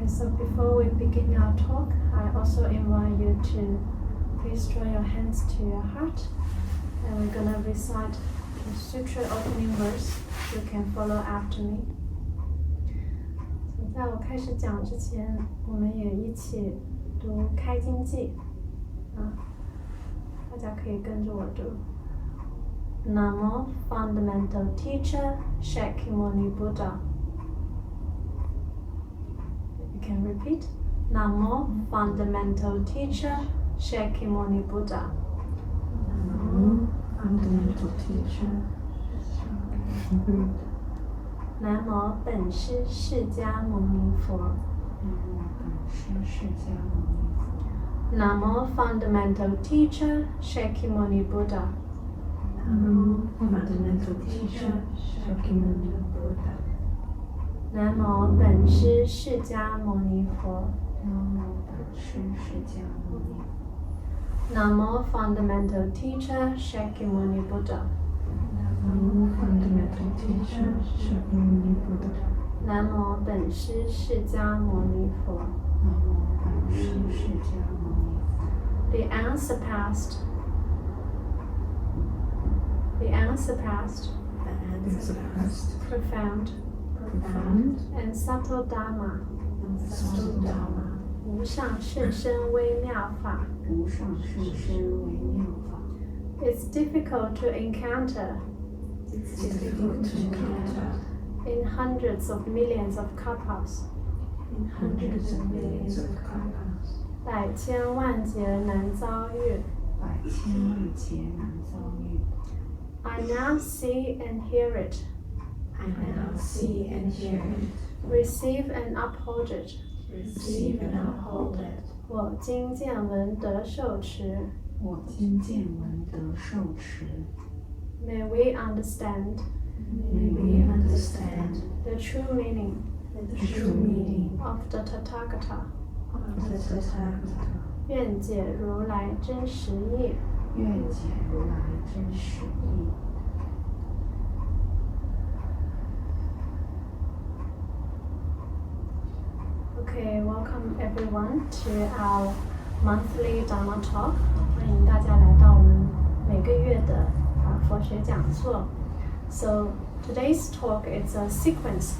Okay, so before we begin our talk, I also invite you to please draw your hands to your heart, and we're gonna recite the sutra opening verse. You can follow after me. 在我开始讲之前，我们也一起读开经偈大家可以跟着我读。Namo Fundamental Teacher Shakyamuni Buddha. You can repeat. Namo Fundamental Teacher Shakyamuni Buddha. Namo Fundamental Teacher Shakyamuni Buddha. 南无本师释迦牟尼佛。南无 Fundamental Teacher Shakyamuni Buddha. Namo Fundamental Teacher Shakyamuni Buddha. 南无本师释迦牟尼佛。南无 Fundamental Teacher Shakyamuni Buddha. Namo Fundamental Teacher Shakyamuni Buddha. 南无本师释迦牟尼佛。The unsurpassed, profound, and subtle Dharma. 无上甚深微妙法。It's difficult to encounter in hundreds of millions of kalpas. 百千万劫难遭遇。I now see and hear it. Receive and uphold it. 我今见闻得受持。May we understand the true meaning of the Tathagata. 愿解如来真实义。Okay, welcome everyone to our monthly Dharma talk. 欢迎大家来到我们每个月的佛学讲座。So today's talk is a sequence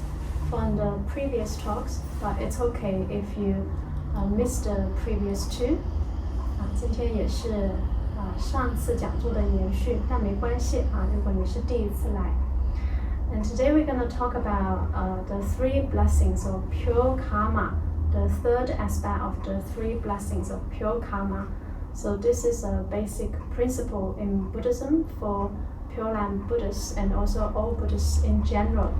from the previous talks, but it's okay if you missed the previous two. 今天也是上次讲座的延续，但没关系如果你是第一次来。And today we're going to talk about the three blessings of pure karma, the third aspect of the three blessings of pure karma. So this is a basic principle in Buddhism for Pure Land Buddhists and also all Buddhists in general.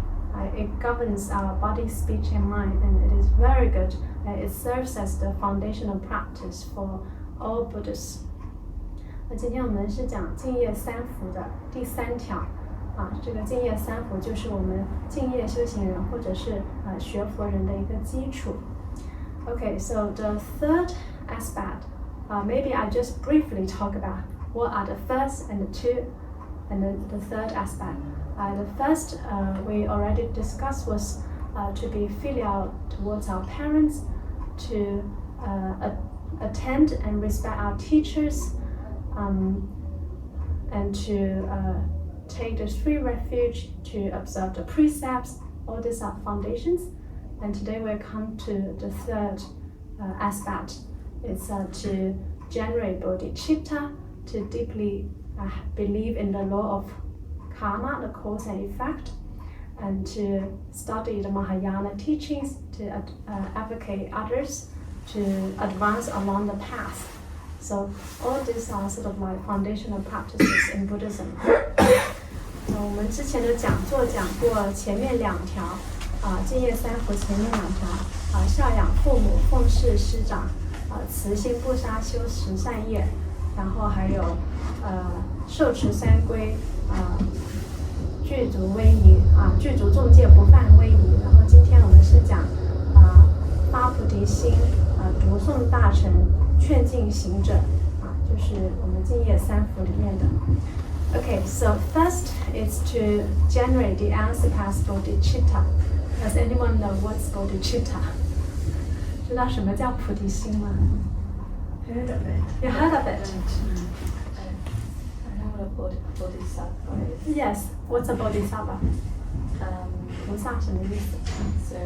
It governs our body, speech, and mind, and it is very good. It serves as the foundational practice for all Buddhists. 那今天我们是讲净业三福的第三条这个净业三福就是我们净业修行人或者是学佛人的一个基础。Okay, so the third aspect, maybe I just briefly talk about what are the first and the two and the third aspect. The first we already discussed was to be filial towards our parents, to attend and respect our teachers, and to take the three refuge, to observe the precepts. All these are foundations. And today we'll come to the third aspect. It's to generate Bodhicitta, to deeply believe in the law of karma, the cause and effect, and to study the Mahayana teachings, to advocate others, to advance along the path. So all these are sort of like foundational practices in Buddhism. 我们之前的讲座讲过前面两条净业三福前面两条孝养父母，奉事师长，慈心不杀，修十善业，然后还有受持三规，具足威仪具足众戒不犯威仪。然后今天我们是讲发菩提心，读诵大乘，劝进行者就是我们净业三福里面的。Okay, so first is to generate the unsurpassed Bodhicitta. Does anyone know what's Bodhicitta? 知道什么叫菩提心吗？ Heard of it. You heard of it? I know what a bodhisattva is. Yes. What's a bodhisattva? 菩萨什么意思？ So,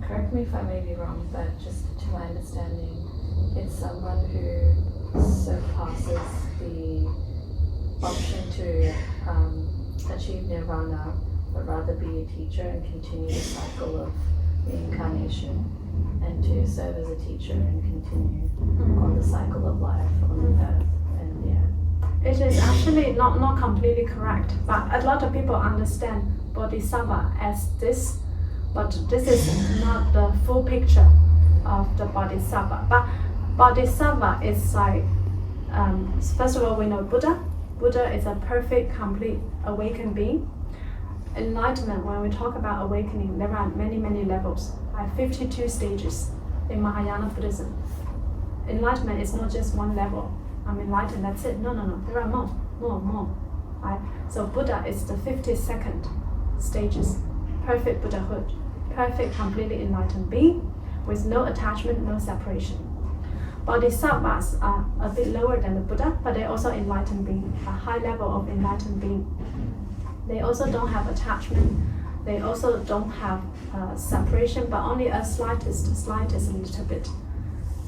correct me if I may be wrong, but just to my understanding, it's someone who surpasses the option to achieve nirvana, but rather be a teacher and continue the cycle of reincarnation, and to serve as a teacher and continue on the cycle of life on earth. And yeah. It is actually not completely correct, but a lot of people understand Bodhisattva as this, but this is not the full picture of the Bodhisattva. But Bodhisattva is like, first of all, we know Buddha. Buddha is a perfect, complete, awakened being. Enlightenment, when we talk about awakening, there are many levels, like 52 stages in Mahayana Buddhism. Enlightenment is not just one level. I'm enlightened, that's it. No. There are more. Right? So Buddha is the 52nd stages. Perfect Buddhahood. Perfect, completely enlightened being with no attachment, no separation. Bodhisattvas are a bit lower than the Buddha, but they're also enlightened being, a high level of enlightened being. They also don't have attachment. They also don't have separation, but only a slightest little bit.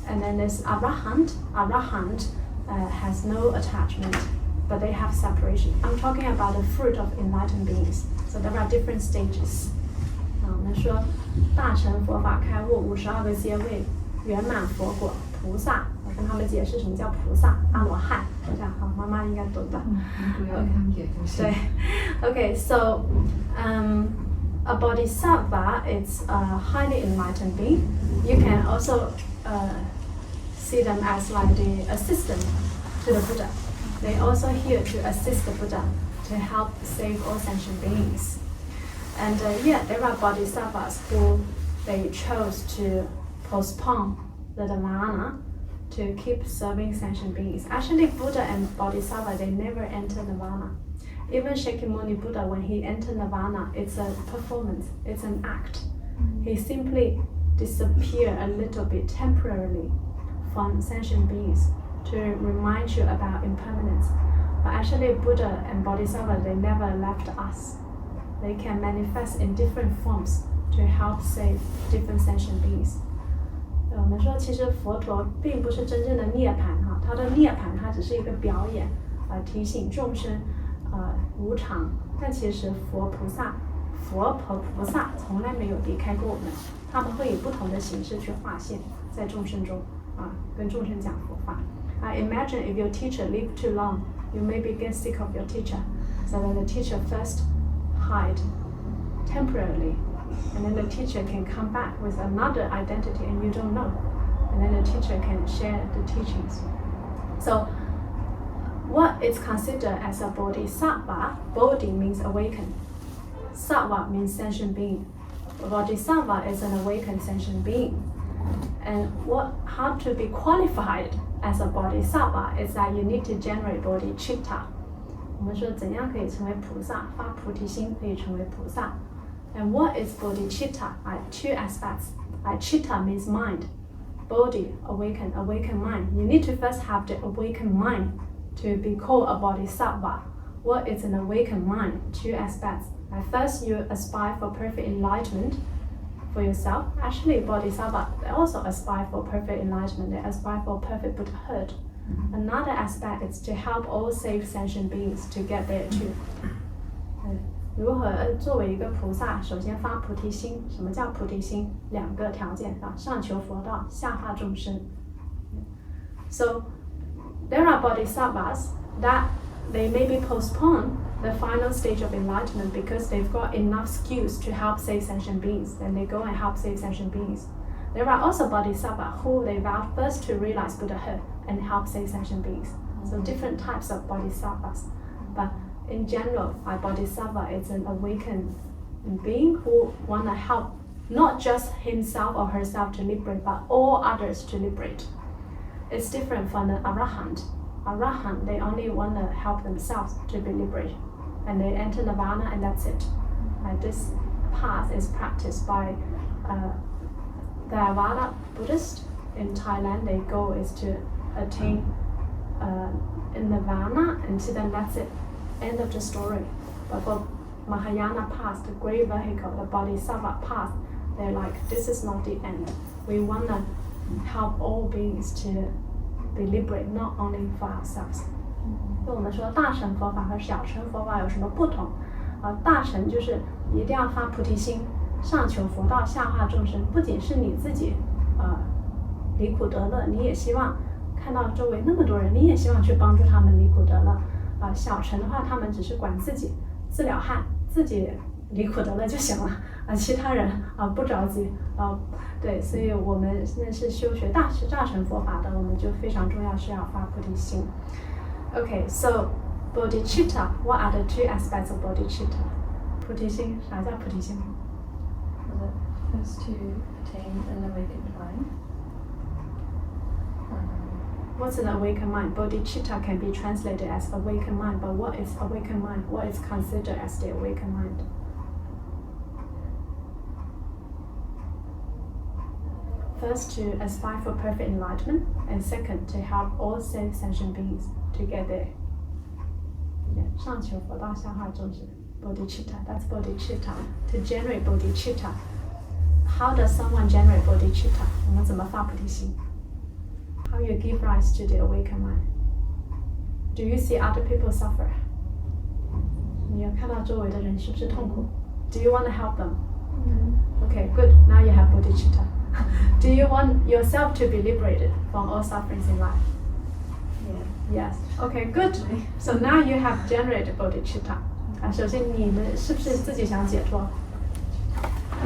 And then there's Arahant. Arahant has no attachment, but they have separation. I'm talking about the fruit of enlightened beings. So there are different stages. 我们说大乘佛法开悟52个阶位，圆满佛果菩萨。我跟他们解释什么叫菩萨、阿罗汉。这样好，妈妈应该懂的。对 ，Okay, so a bodhisattva is a highly enlightened being. You can also see them as like the assistant to the Buddha. They also here to assist the Buddha to help save all sentient beings. And there are bodhisattvas who they chose to postpone the nirvana to keep serving sentient beings. Actually, Buddha and Bodhisattva, they never enter nirvana. Even Shakyamuni Buddha, when he entered nirvana, it's a performance, it's an act. He simply disappeared a little bit temporarily from sentient beings to remind you about impermanence. But actually, Buddha and Bodhisattva, they never left us. They can manifest in different forms to help save different sentient beings. 我们说，其实佛陀并不是真正的涅槃哈，他的涅槃它只是一个表演，提醒众生，无常。但其实佛和菩萨从来没有离开过我们，他们会以不同的形式去化现，在众生中，跟众生讲佛法。Imagine if your teacher lived too long, you maybe get sick of your teacher, so that the teacher first hide temporarily. And then the teacher can come back with another identity and you don't know. And then the teacher can share the teachings. So what is considered as a bodhisattva? Bodhi means awaken. Sattva means sentient being. Bodhisattva is an awakened sentient being. And how to be qualified as a bodhisattva is that you need to generate bodhicitta. 我们说怎样可以成为菩萨？发菩提心可以成为菩萨。And what is bodhicitta? Two aspects. Chitta means mind. Bodhi, awaken mind. You need to first have the awakened mind to be called a bodhisattva. What is an awakened mind? Two aspects. First, you aspire for perfect enlightenment for yourself. Actually, bodhisattva, they also aspire for perfect enlightenment. They aspire for perfect Buddhahood. Another aspect is to help all safe sentient beings to get there too. 如何作为一个菩萨，首先发菩提心。什么叫菩提心？两个条件啊，上求佛道，下化众生。So there are bodhisattvas that they maybe postpone the final stage of enlightenment because they've got enough skills to help save sentient beings. Then they go and help save sentient beings. There are also bodhisattvas who they vow first to realize Buddhahood and help save sentient beings. So different types of bodhisattvas. But in general, a bodhisattva is an awakened being who want to help not just himself or herself to liberate, but all others to liberate. It's different from the arahant. Arahant, they only want to help themselves to be liberated. And they enter nirvana and that's it. This path is practiced by Theravada Buddhists in Thailand, their goal is to attain nirvana, and then that's it, end of the story. But for Mahayana path, the great vehicle, the Bodhisattva path, they're like, this is not the end. We want to help all beings to be liberated, not only for ourselves. 就我们说大乘佛法和小乘佛法有什么不同？大乘就是一定要发菩提心，上求佛道，下化众生。不仅是你自己离苦得乐，你也希望看到周围那么多人，你也希望去帮助他们离苦得乐。小乘的话，他们只是管自己自了汉，自己离苦得乐就行了。其他人不着急。对，所以我们那是修学大乘佛法的，我们就非常重要是要发菩提心。Okay, so Bodhicitta, what are the two aspects of Bodhicitta? 菩提心，啥叫菩提心？ The first to attain an awakened mind. What's an awakened mind? Bodhicitta can be translated as awakened mind, but what is awakened mind? What is considered as the awakened mind? First, to aspire for perfect enlightenment, and second, to help all self-sentient beings to get there. 上求佛道，下化众生。Bodhicitta, that's Bodhicitta. To generate Bodhicitta. How does someone generate Bodhicitta? 我们怎么发菩提心？ How you give rise to the awakened mind? Do you see other people suffer? 你要看到周围的人是不是痛苦？ Do you want to help them? Okay, good. Now you have Bodhicitta. Do you want yourself to be liberated from all sufferings in life? Yes. Okay, good. So now you have generated Bodhicitta. 首先你们是不是自己想解脱？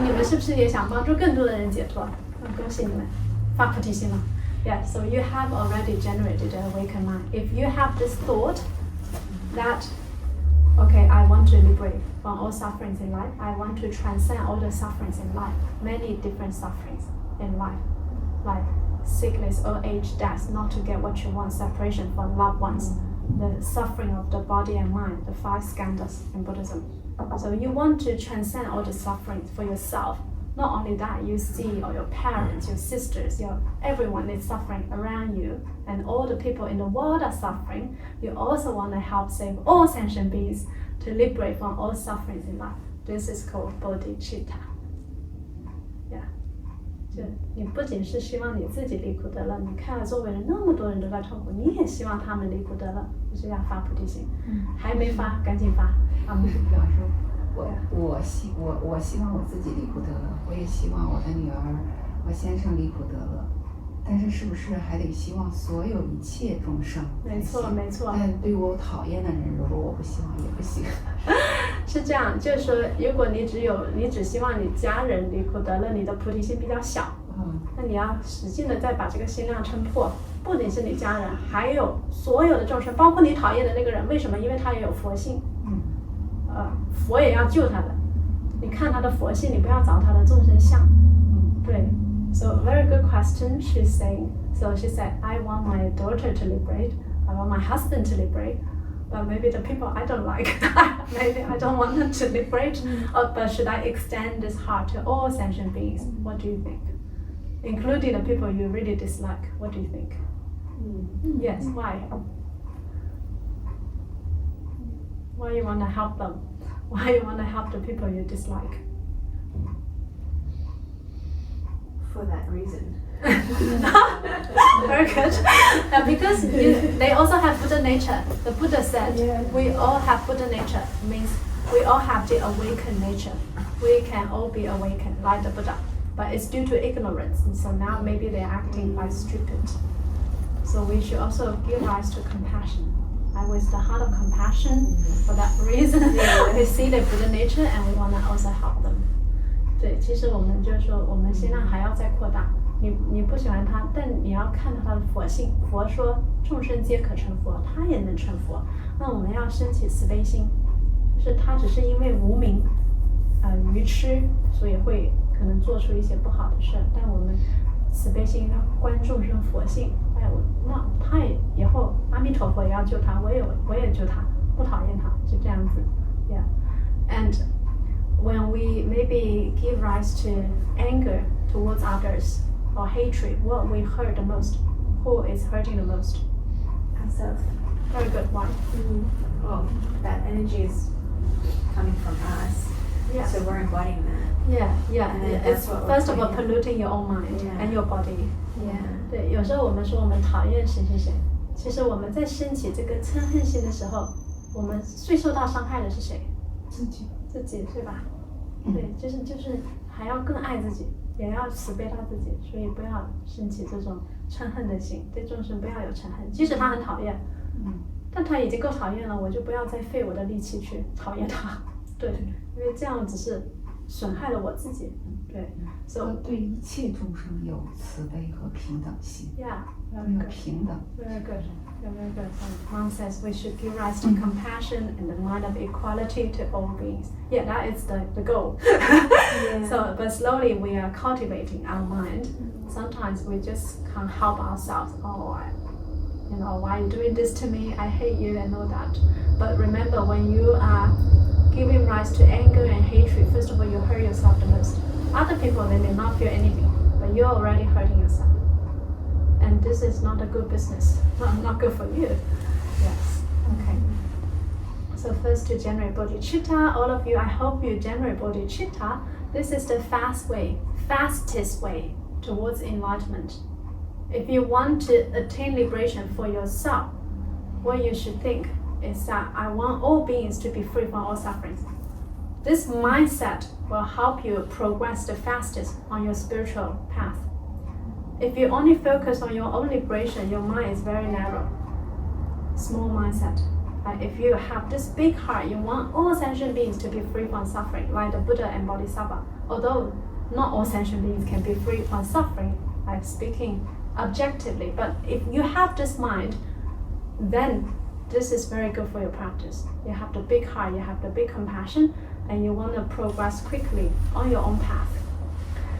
你们是不是也想帮助更多的人解脱？恭喜你们，发菩提心了。Yeah, so you have already generated an awakened mind. If you have this thought that, okay, I want to liberate from all sufferings in life, I want to transcend all the sufferings in life, many different sufferings in life, like sickness, old age, death, not to get what you want, separation from loved ones, the suffering of the body and mind, the 5 skandhas in Buddhism. So you want to transcend all the sufferings for yourself. Not only that, you see all your parents, your sisters, everyone is suffering around you, and all the people in the world are suffering. You also want to help save all sentient beings to liberate from all sufferings in life. This is called Bodhicitta. Yeah. 你不仅是希望你自己离苦得乐，你看了周围人那么多人都在痛苦，你也希望他们离苦得乐，就是要发菩提心。还没发，赶紧发。比方说，我希望我自己离苦得乐，我也希望我的女儿、我先生离苦得乐，但是是不是还得希望所有一切众生？没错，没错。但对我讨厌的人，如果我不希望，也不行。是这样，就是说，如果你只希望你家人离苦得乐，你的菩提心比较小。那你要使劲的再把这个心量撑破，不仅是你家人，还有所有的众生，包括你讨厌的那个人。为什么？因为他也有佛性。佛也要救他的。你看他的佛性，你不要找他的众生相。对。So very good question. She's saying. So she said, I want my daughter to liberate. I want my husband to liberate. But maybe the people I don't like, maybe I don't want them to liberate. But should I extend this heart to all sentient beings? What do you think? Including the people you really dislike. What do you think? Yes, why? Why you want to help them? Why you want to help the people you dislike? For that reason. Very good. Because they also have Buddha nature. The Buddha said, we all have Buddha nature. Means we all have the awakened nature. We can all be awakened like the Buddha. But it's due to ignorance. And so now maybe they're acting quite stupid. So we should also give rise to compassion. With the heart of compassion, for that reason, we see the Buddha nature and we want to also help them. 对，其实我们就是说，我们心量还要再扩大。你不喜欢他，但你要看到他的佛性。佛说众生皆可成佛，他也能成佛。那我们要升起慈悲心，就是他只是因为无明、愚痴，所以会可能做出一些不好的事。但我们慈悲心要观众生佛性。那他也以后阿弥陀佛也要救他，我也救他，不讨厌他，就这样子。Yeah, and when we maybe give rise to anger towards others or hatred, what we hurt the most? Who is hurting the most? Ourselves. Very good one. Well, that energy is coming from us. Yeah. So we're embodying that. Yeah. And It's that's what we're first of all doing. polluting your own mind Yeah. and your body. Yeah. 对，有时候我们说我们讨厌谁谁谁，其实我们在升起这个嗔恨心的时候，我们最受到伤害的是谁？自己。自己，对吧？对，就是还要更爱自己，也要慈悲到自己，所以不要升起这种嗔恨的心，对众生不要有嗔恨，即使他很讨厌，但他已经够讨厌了，我就不要再费我的力气去讨厌他，对，因为这样只是损害了我自己，对。So 对一切众生有慈悲和平等心。Yeah, 要 very 有 good. 平等。 Very good. Yeah, very good. Mom says we should give rise to compassion and the mind of equality to all beings. Yeah, that is the goal. So, but slowly we are cultivating our mind. Sometimes we just can't help ourselves. Oh, why are you doing this to me? I hate you and all that. But remember, when you are giving rise to anger and hatred, first of all, you hurt yourself the most. Other people, they may not feel anything, but you're already hurting yourself. And this is not a good business, not good for you. Yes, okay. So first to generate bodhicitta, all of you, I hope you generate bodhicitta. This is the fastest way towards enlightenment. If you want to attain liberation for yourself, what you should think is that I want all beings to be free from all sufferings. This mindset will help you progress the fastest on your spiritual path. If you only focus on your own liberation, your mind is very narrow, small mindset. If you have this big heart, you want all sentient beings to be free from suffering, like the Buddha and Bodhisattva. Although not all sentient beings can be free from suffering, like speaking objectively, but if you have this mind, then this is very good for your practice. You have the big heart, you have the big compassion, and you want to progress quickly on your own path.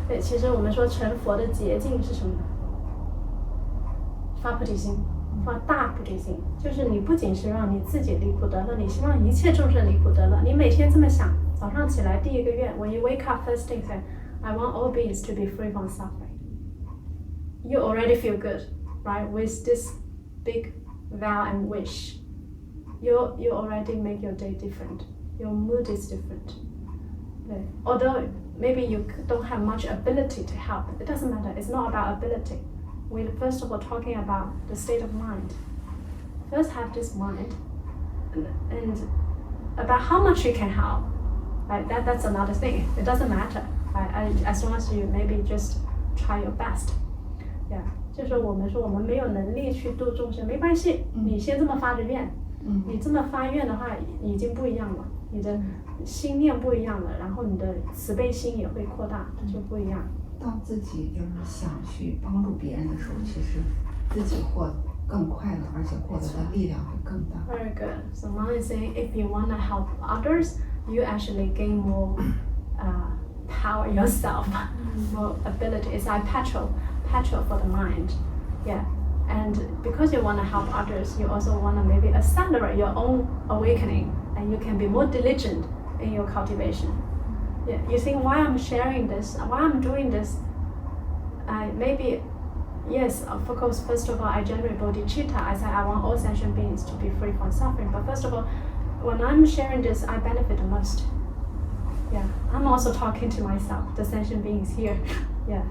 对，其实我们说成佛的捷径是什么呢？发菩提心，发大菩提心，就是你不仅是让你自己离苦得乐，你希望一切众生离苦得乐。你每天这么想，早上起来第一个愿 ，When you wake up first thing, say, I want all beings to be free from suffering. You already feel good, right? With this big vow and wish, you already make your day different. Your mood is different. Although maybe you don't have much ability to help, it doesn't matter. It's not about ability. We're first of all talking about the state of mind. First have this mind, and about how much you can help. That's another thing. It doesn't matter. As long as you maybe just try your best. Yeah. 就是我们说我们没有能力去度众生，没关系，你先这么发着愿，你这么发愿的话已经不一样了，你的心念不一样了，然后你的慈悲心也会扩大，就不一样。当自己就是想去帮助别人的时候，其实自己获更快乐，而且获得的力量会更大。Very good. So Mom is saying if you want to help others, you actually gain more power yourself, more ability. It's like petrol for the mind. Yeah. And because you want to help others, you also want to maybe accelerate your own awakening, and you can be more diligent in your cultivation. Yeah. You think why I'm sharing this, why I'm doing this? Maybe, yes, of course, first of all, I generate bodhicitta. I say I want all sentient beings to be free from suffering. But first of all, when I'm sharing this, I benefit the most. Yeah. I'm also talking to myself, the sentient beings here. Yeah.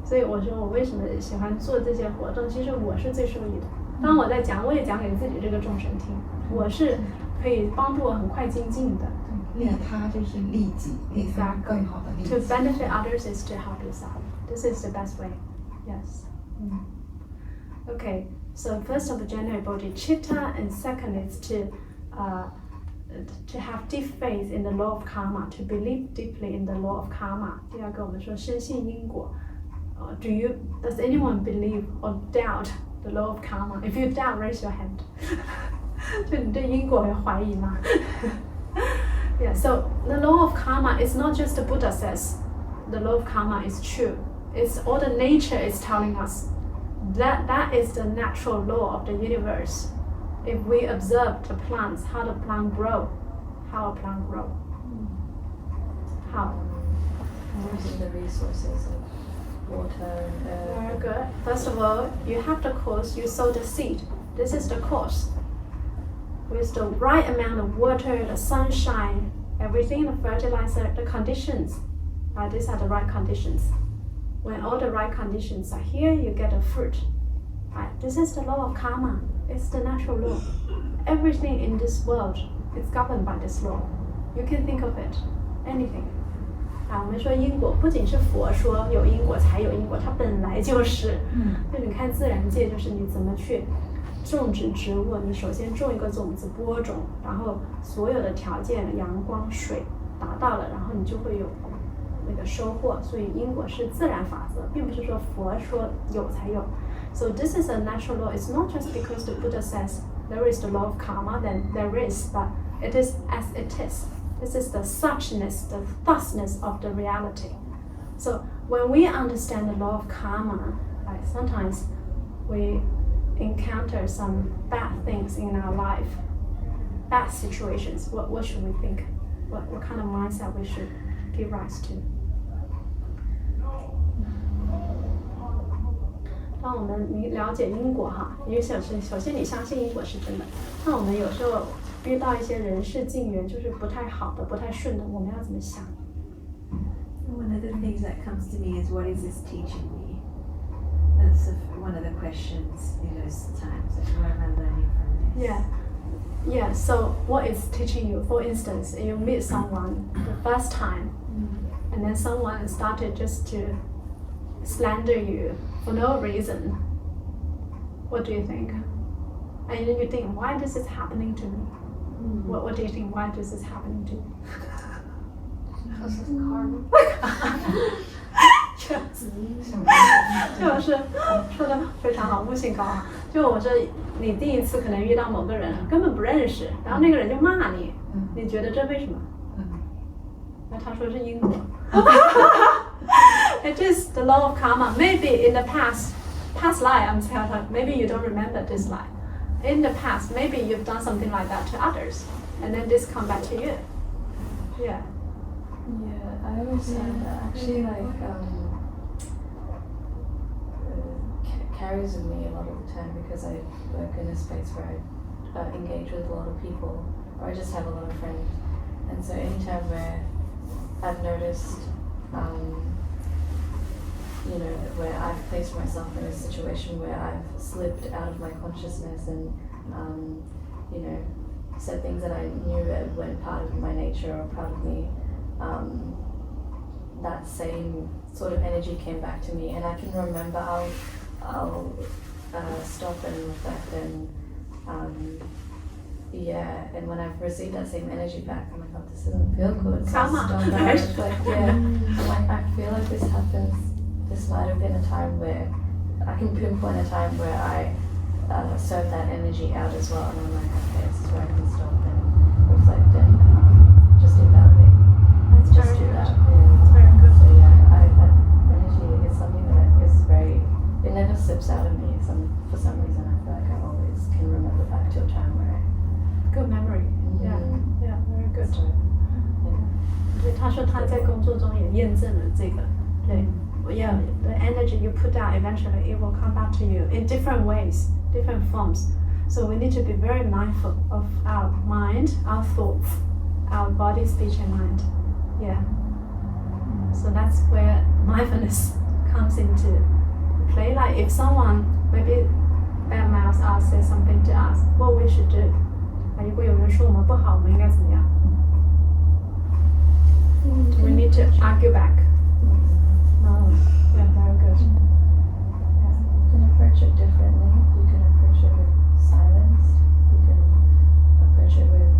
所以我说我为什么喜欢做这些活动，其实我是最受益的。当我在讲，我也讲给自己这个众生听，我是可以帮助我很快精进的。利他就是利己，利他更好的利己。To benefit others is to help yourself. This is the best way. Yes. Okay. So first of all, generate bodhicitta, and second is to have deep faith in the law of karma, to believe deeply in the law of karma. 第二个我们说深信因果。Does anyone believe or doubt the law of karma? If you doubt, raise your hand. 就你对因果有怀疑吗？ Yeah, so the law of karma is not just the Buddha says the law of karma is true. It's all the nature is telling us. That is the natural law of the universe. If we observe the plants, how the plant grow, how a plant grow. How? Using the resources of water and earth. Very good. First of all, you have the course, you sow the seed. This is the course. With the right amount of water, the sunshine, everything, the fertilizer, the conditions. These are the right conditions. When all the right conditions are here, you get a fruit. This is the law of karma. It's the natural law. Everything in this world is governed by this law. You can think of it, anything. 我们说因果不仅是佛说有因果才有因果，它本来就是。就你看自然界，就是你怎么去种植植物，你首先种一个种子播种，然后所有的条件，阳光、水达到了，然后你就会有那个收获。所以因果是自然法则，并不是说佛说有才有。So this is a natural law. It's not just because the Buddha says there is the law of karma, then there is, but it is as it is. This is the suchness, the thusness of the reality. So when we understand the law of karma, sometimes we encounter some bad things in our life, bad situations. What should we think? What kind of mindset we should give rise to? 当我们了解因果哈，因为首先你相信因果是真的。那我们有时候遇到一些人事境缘，就是不太好的、不太顺的，我们要怎么想？ One of the things that comes to me is, what is this teaching me? That's one of the questions in those times. Like, what am I learning from this? Yeah. So what is teaching you? For instance, you meet someone the first time, and then someone started just to slander you for no reason. What do you think? And then you think, why this is happening to me? What do you think? Why this is happening to you? Because of karma. 就是说的非常好，悟性高啊！就我说，你第一次可能遇到某个人，根本不认识，然后那个人就骂你，你觉得这为什么？那他说是因果。It is the law of karma. Maybe in the past life, I'm telling, maybe you don't remember this life. In the past, maybe you've done something like that to others, and then this come back to you. Yeah. Yeah, I always find that actually carries with me a lot of the time, because I work in a space where I engage with a lot of people, or I just have a lot of friends, and so anytime where I've noticed where I've placed myself in a situation where I've slipped out of my consciousness and said things that I knew weren't part of my nature or part of me, that same sort of energy came back to me, and I can remember I'll stop and reflect and and when I've received that same energy back, I'm like, oh, this doesn't feel good. So Karma. I stop and reflect. I'm like, I feel like this happens. This might have been a time where I can pinpoint a time where I served that energy out as well, and I'm like, okay, this is where I can stop and reflect and just evaluate. Just do that. That's very good. So that energy is something that is it never slips out of me. For some reason, I feel like I always can remember back to a time where Good memory. Yeah, very good. 对，他说他在工作中也验证了这个，对。Yeah, the energy you put out, eventually it will come back to you in different ways, different forms. So we need to be very mindful of our mind, our thoughts, our body, speech and mind. Yeah. So that's where mindfulness comes into play. Like if someone maybe badmouths us, says something to us, what we should do. 如果有人说我们不好，我们应该怎么样？ We need to argue back. No. Yeah, very good. You can approach it differently. You can approach it with silence. You can approach it with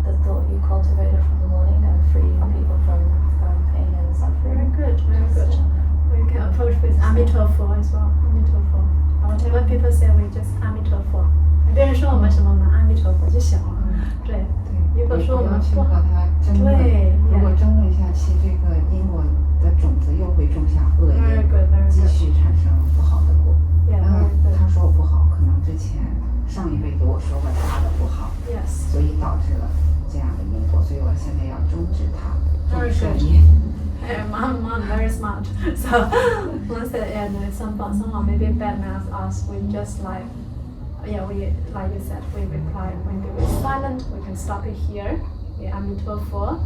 the thought you cultivated from the morning and freeing people from pain and suffering. Very good, very good. We can approach with Amitabha as well. Amitabha. Whatever people say, we just Amitabha. 别人说我们什么，我们Amitabha就行了。对。如果说我们不好，对，如果争论下去，这个因果的种子又会种下恶业，继续产生不好的果。他说我不好，可能之前上一辈给我说过他的不好，所以导致了这样的因果，所以我现在要终止它， Very 善 good. 业。 Mom, very smart. So once someone maybe bad mouth us, we just like, yeah, we like you said, we reply. Maybe we're silent. We can stop it here. Yeah, Amitabha,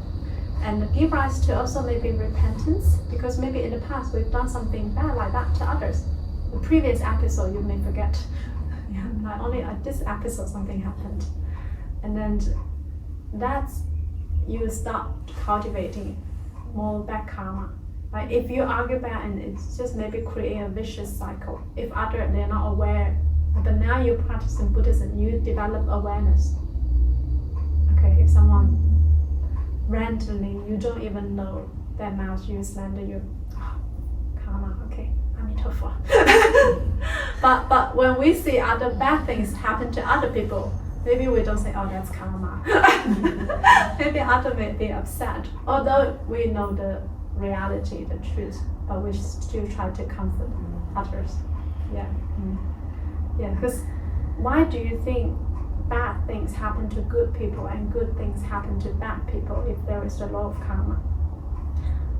and give rise to also maybe repentance, because maybe in the past we've done something bad like that to others. The previous episode you may forget. Yeah, like only at this episode something happened, and then that's you start cultivating more bad karma. Like if you argue back and it's just maybe create a vicious cycle. If other they're not aware, but now you practice in Buddhism, you develop awareness. Okay, if someone randomly you don't even know their mouth, you slander you, karma. Okay, Amitabha. but when we see other bad things happen to other people, maybe we don't say, oh, that's karma. Maybe others may be upset, although we know the reality, the truth, but we still try to comfort others. Yeah. Yeah, because why do you think bad things happen to good people and good things happen to bad people if there is the law of karma?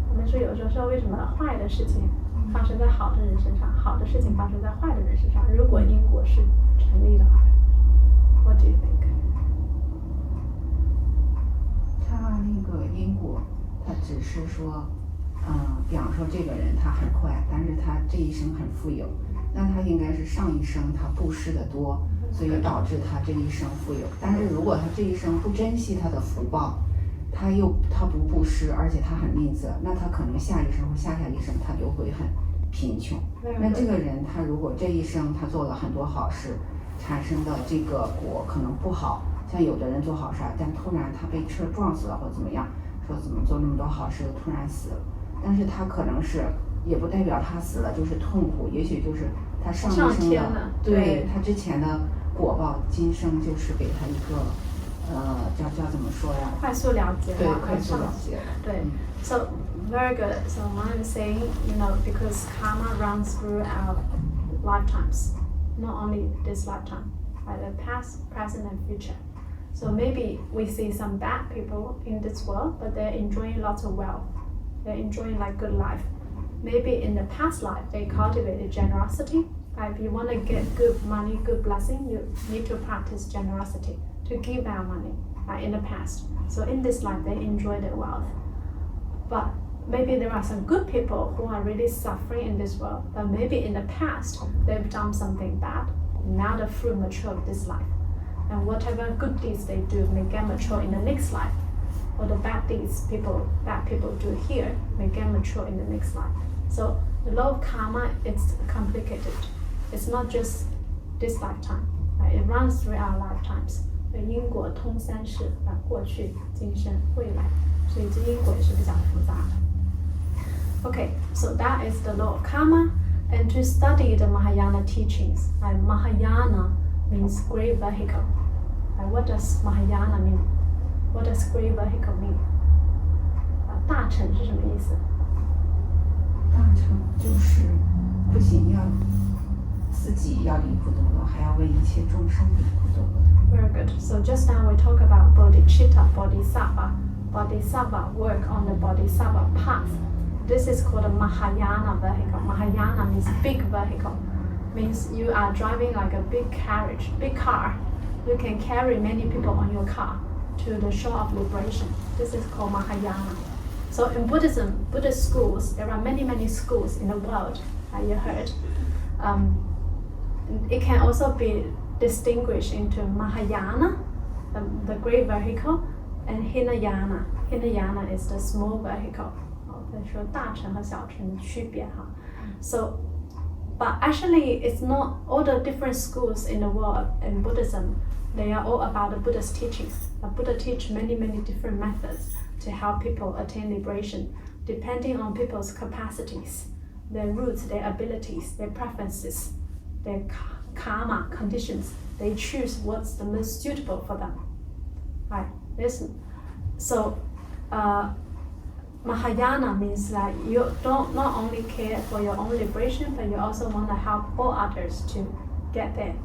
我们说有时候说为什么坏的事情发生在好的人身上，好的事情发生在坏的人身上？如果因果是成立的话 ，What do you think? 他那个因果，他只是说，比方说这个人他很坏，但是他这一生很富有，那他应该是上一生他布施的多，所以导致他这一生富有。但是如果他这一生不珍惜他的福报，他不布施，而且他很吝啬，那他可能下一生或下下一生他就会很贫穷。那这个人他如果这一生他做了很多好事，产生的这个果可能不好，像有的人做好事，但突然他被车撞死了或怎么样，说怎么做那么多好事突然死了，但是他可能是也不代表他死了就是痛苦，也许就是他上一生的对他之前的果报，今生就是给他一个叫怎么说呀？快速了结。对，快速了结。对 ，So very good. So I'm saying, because karma runs through our lifetimes, not only this lifetime, but the past, present, and future. So maybe we see some bad people in this world, but they're enjoying lots of wealth. They're enjoying like good life. Maybe in the past life they cultivated generosity. If you want to get good money, good blessing, you need to practice generosity to give out money in the past. So in this life they enjoy their wealth. But maybe there are some good people who are really suffering in this world. But maybe in the past they've done something bad. Now the fruit mature of this life. And whatever good deeds they do may get mature in the next life. Or the bad deeds bad people do here may get mature in the next life. So the law of karma is complicated. It's not just this lifetime. It runs through our lifetimes. 因果通三世，过去、今生、未来，所以这因果也是比较复杂的。Okay, so that is the law of karma. And to study the Mahayana teachings, Mahayana means great vehicle. What does Mahayana mean? What does great vehicle mean? 大乘是什么意思？大乘就是不仅要自己要离苦得乐，还要为一切众生离苦得乐。Very good. So just now we talk about Bodhicitta, Bodhisattva. Bodhisattva work on the Bodhisattva path. This is called a Mahayana vehicle. Mahayana means big vehicle. Means you are driving like a big carriage, big car. You can carry many people on your car to the shore of liberation. This is called Mahayana. So in Buddhism, Buddhist schools, there are many schools in the world, you heard. It can also be distinguished into Mahayana, the great vehicle, and Hinayana. Hinayana is the small vehicle. So, but actually it's not all the different schools in the world in Buddhism, they are all about the Buddha's teachings. The Buddha teach many different methods to help people attain liberation, depending on people's capacities, their roots, their abilities, their preferences, their karma conditions. They choose what's the most suitable for them. Right? Listen. So, Mahayana means that you don't not only care for your own liberation, but you also want to help all others to get there.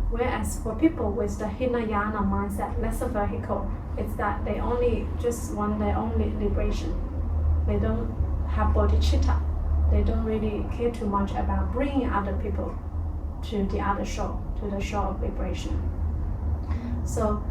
Whereas for people with the Hinayana mindset, lesser vehicle, it's that they only just want their own liberation. they don't have bodhicitta. They don't really care too much about bringing other people to the other shore, to the shore of liberation. So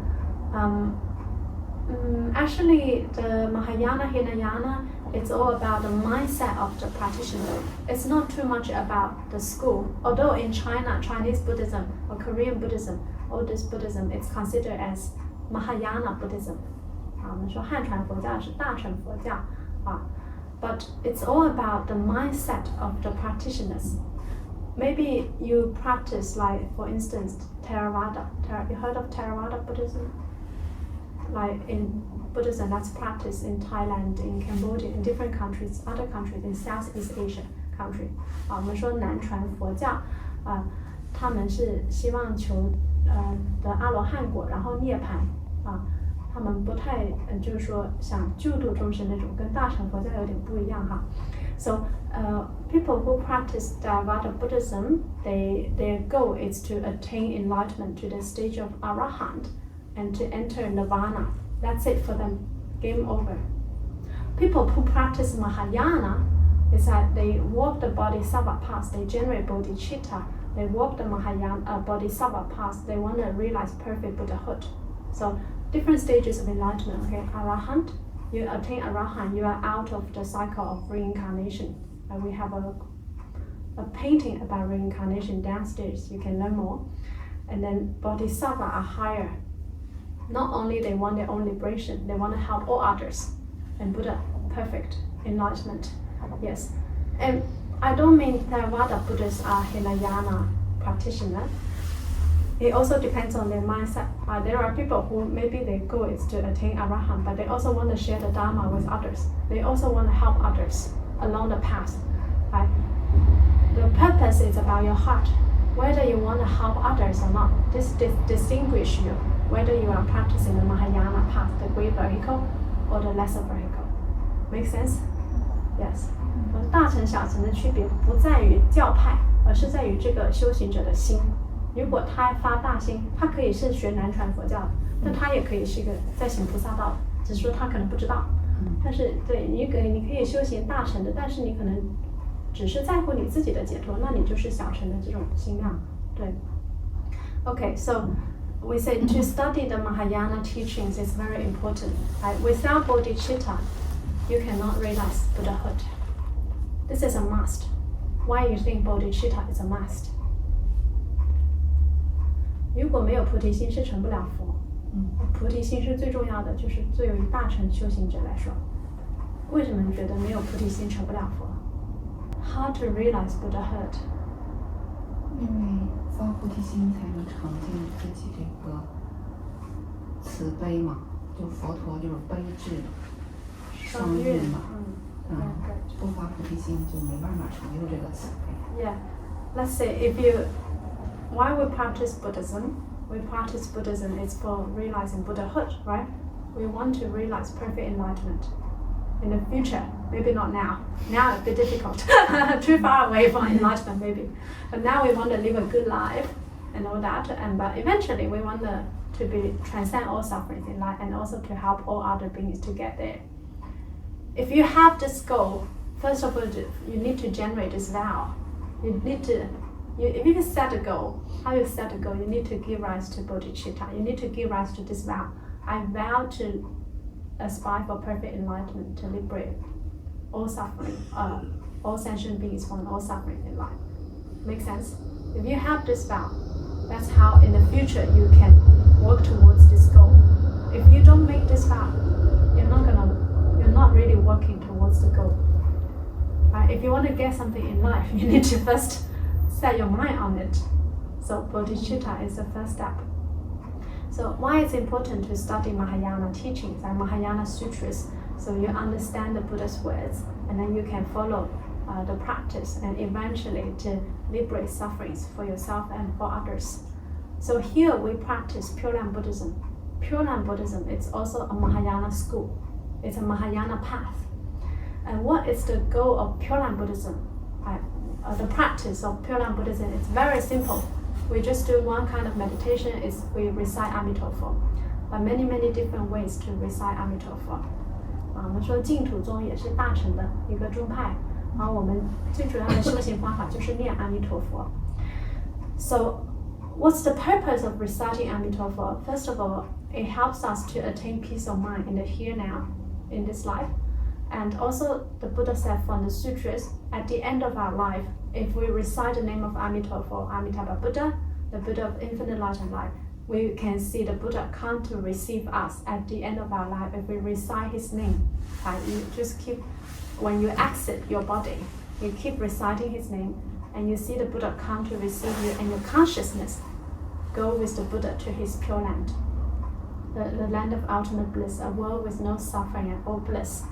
actually the Mahayana, Hinayana, it's all about the mindset of the practitioner. It's not too much about the school. Although in China, Chinese Buddhism or Korean Buddhism, all this Buddhism, it's considered as Mahayana Buddhism. 我们说汉传佛教是大乘佛教啊。But it's all about the mindset of the practitioners. Maybe you practice, like for instance, Theravada. You heard of Theravada Buddhism? Like in Buddhism that's practiced in Thailand, in Cambodia, in different countries, other countries, in Southeast Asia country. 我们说南传佛教，他们是希望求得阿罗汉果，然后涅槃啊。他们不太就是说想救度众生那种，跟大乘佛教有点不一样哈。So people who practice Theravada Buddhism, their goal is to attain enlightenment to the stage of Arahant and to enter Nirvana. That's it for them. Game over. People who practice Mahayana is that they walk the Bodhisattva path. They generate Bodhicitta. They walk the Mahayana Bodhisattva path. They want to realize perfect Buddhahood. So different stages of enlightenment. Okay, Arahant, you attain Arahant, you are out of the cycle of reincarnation. We have a painting about reincarnation downstairs. You can learn more. And then Bodhisattva are higher. Not only they want their own liberation, they want to help all others. And Buddha, perfect enlightenment. Yes. And I don't mean Theravada Buddhists are Hinayana practitioners. It also depends on their mindset. There are people who maybe their goal is to attain Arahant, but they also want to share the Dharma with others. They also want to help others along the path. Right? The purpose is about your heart, whether you want to help others or not. This distinguish you, whether you are practicing the Mahayana path, the great vehicle, or the lesser vehicle. Make sense? Yes. 大乘小乘的区别不在于教派，而是在于这个修行者的心。如果他发大心，他可以是学南传佛教的，但他也可以是一个在行菩萨道的，只是说他可能不知道。但是对你可以修行大乘的，但是你可能只是在乎你自己的解脱，那你就是小乘的这种心量。对。Okay, so we say to study the Mahayana teachings is very important. Right? Without bodhicitta, you cannot realize Buddhahood. This is a must. Why you think bodhicitta is a must? 如果没有菩提心是成不了佛。菩提心是最重要的，就是对于大乘修行者来说。为什么你觉得没有菩提心成不了佛？ How to realize Buddhahood? 因为发菩提心才能常见自己这个慈悲嘛，就佛陀就是悲智双运嘛。不发菩提心就没办法成就这个慈悲。Yeah, let's say if you why we practice Buddhism? We practice Buddhism is for realizing Buddhahood, right? We want to realize perfect enlightenment in the future. Maybe not now. Now it's a bit difficult. Too far away from enlightenment, maybe. But now we want to live a good life and all that. But eventually we want to be transcend all sufferings in life and also to help all other beings to get there. If you have this goal, first of all, you need to generate this vow. You need to. If you set a goal, how you set a goal, you need to give rise to bodhicitta. You need to give rise to this vow. I vow to aspire for perfect enlightenment, to liberate all suffering, all sentient beings from all suffering in life. Make sense? If you have this vow, that's how in the future you can work towards this goal. If you don't make this vow, you're not really working towards the goal. Right? If you want to get something in life, you need to first set your mind on it. So bodhicitta is the first step. So why it's important to study Mahayana teachings and Mahayana sutras, so you understand the Buddha's words and then you can follow the practice and eventually to liberate sufferings for yourself and for others. So here we practice Pure Land Buddhism. Pure Land Buddhism is also a Mahayana school. It's a Mahayana path. And what is the goal of Pure Land Buddhism? The practice of Pure Land Buddhism is very simple. We just do one kind of meditation, we recite Amitofo. But many different ways to recite Amitofo. 我们说净土宗也是大乘的一个宗派，然后我们最主要的修行方法就是念阿弥陀佛。So, what's the purpose of reciting Amitabha? First of all, it helps us to attain peace of mind in the here now, in this life. And also, the Buddha said from the sutras, at the end of our life, if we recite the name of Amitabha, Amitabha Buddha, the Buddha of infinite light and life, we can see the Buddha come to receive us at the end of our life if we recite his name. You just keep, when you exit your body, you keep reciting his name, and you see the Buddha come to receive you, and your consciousness go with the Buddha to his pure land, the land of ultimate bliss, a world with no suffering and all bliss.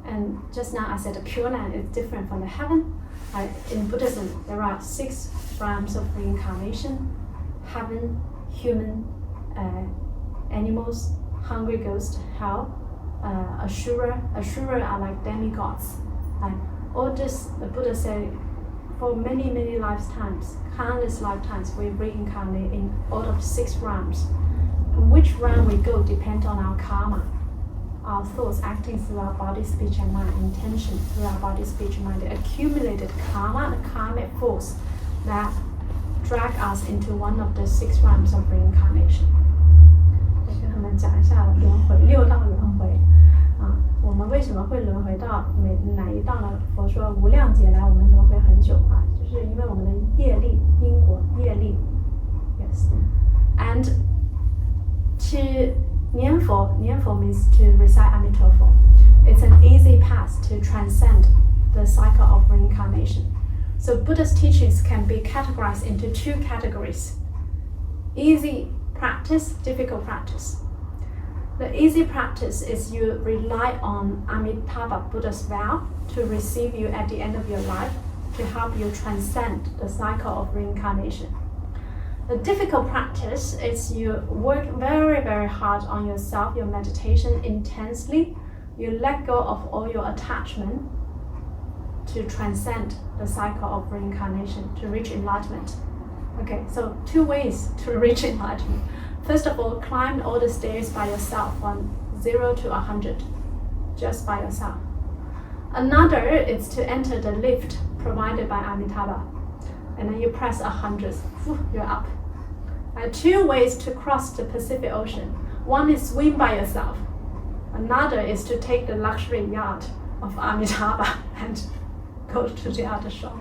And just now I said the pure land is different from the heaven. In Buddhism, there are 6 realms of reincarnation: heaven, human, animals, hungry ghost, hell, Ashura. Ashura are like demigods. All this, the Buddha said, for many, many lifetimes, countless lifetimes, we reincarnate in all of 6 realms. Which realm we go depends on our karma, our thoughts acting through our body, speech, and mind, intention through our body, speech, and mind, the accumulated karma, the karmic force that drag us into one of the 6 realms of reincarnation. 我跟他们讲一下轮回，6道轮回。我们为什么会轮回到哪一道呢？佛说无量劫来我们轮回很久就是因为我们的业力、因果、业力。Yes, and to Nianfo means to recite Amitabha. It's an easy path to transcend the cycle of reincarnation. So Buddha's teachings can be categorized into 2 categories: easy practice, difficult practice. The easy practice is you rely on Amitabha Buddha's vow to receive you at the end of your life, to help you transcend the cycle of reincarnation. The difficult practice is you work very, very hard on yourself, your meditation intensely. You let go of all your attachment to transcend the cycle of reincarnation, to reach enlightenment. Okay, so 2 ways to reach enlightenment. First of all, climb all the stairs by yourself from 0 to 100, just by yourself. Another is to enter the lift provided by Amitabha, and then you press 100, you're up. 2 ways to cross the Pacific Ocean. One is swim by yourself. Another is to take the luxury yacht of Amitabha and go to the other shore.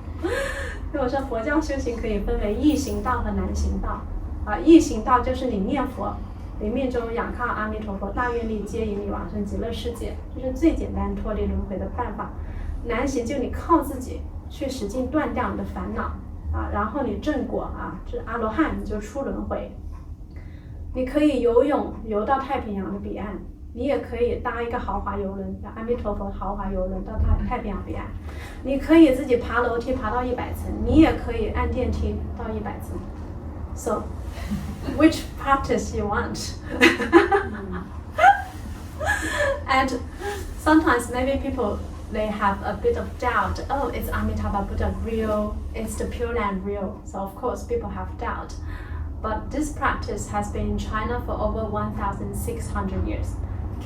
所以我说佛教修行可以分为易行道和难行道。易行道就是你念佛，临命中仰靠阿弥陀佛，大愿力接引你往生极乐世界，这是最简单脱离轮回的办法。难行就你靠自己去使劲断掉你的烦恼然后你正果这阿罗汉，你就出轮回。你可以游泳游到太平洋的彼岸，你也可以搭一个豪华游轮，阿弥陀佛豪华游轮到太平洋彼岸。你可以自己爬楼梯爬到100层，你也可以按电梯到100层。So, which practice you want? And sometimes maybe people, they have a bit of doubt. Oh, is Amitabha Buddha real? Is the Pure Land real? So of course people have doubt. But this practice has been in China for over 1,600 years.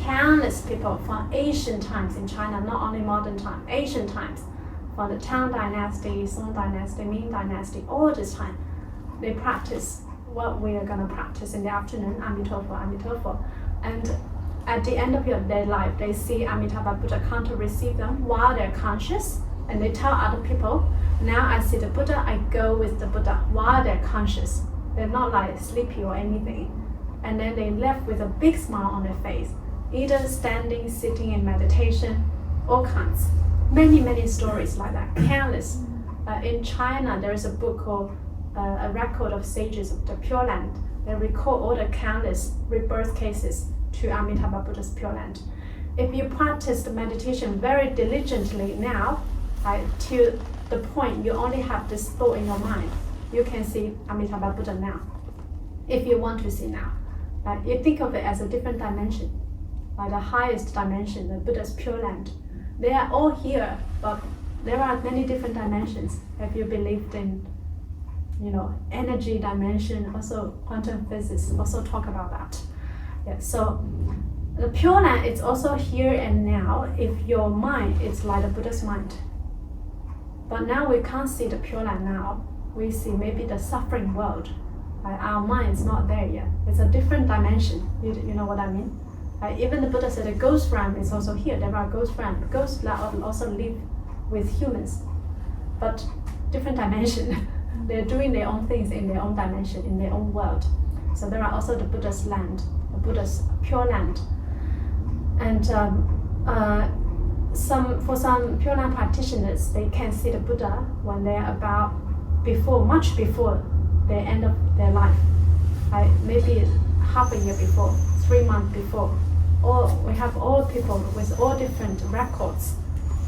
Countless people from ancient times in China, not only modern time, ancient times, from the Tang Dynasty, Song Dynasty, Ming Dynasty, all this time, they practice what we are going to practice in the afternoon, Amitabha, Amitabha. And at the end of their life, they see Amitabha Buddha come to receive them while they're conscious, and they tell other people, now I see the Buddha, I go with the Buddha while they're conscious. They're not like sleepy or anything. And then they left with a big smile on their face, either standing, sitting in meditation, all kinds. Many, many stories like that, countless. In China, there is a book called A Record of Sages of the Pure Land. They record all the countless rebirth cases to Amitabha Buddha's Pure Land. If you practice the meditation very diligently now, to the point you only have this thought in your mind, you can see Amitabha Buddha now. If you want to see now, you think of it as a different dimension, the highest dimension, the Buddha's Pure Land. They are all here, but there are many different dimensions. If you believed in, energy dimension, also quantum physics, also talk about that. Yeah, so The Pure Land is also here and now if your mind is like the Buddha's mind. But now we can't see the Pure Land now. We see maybe the suffering world. Our mind is not there yet. It's a different dimension. You know what I mean? Even the Buddha said the ghost realm is also here. There are ghost realms. Ghosts also live with humans, but different dimension. They're doing their own things in their own dimension, in their own world. So there are also the Buddha's land, the Buddha's Pure Land. And for some Pure Land practitioners, they can see the Buddha when they're much before the end of their life, maybe half a year before, 3 months before. Or we have all people with all different records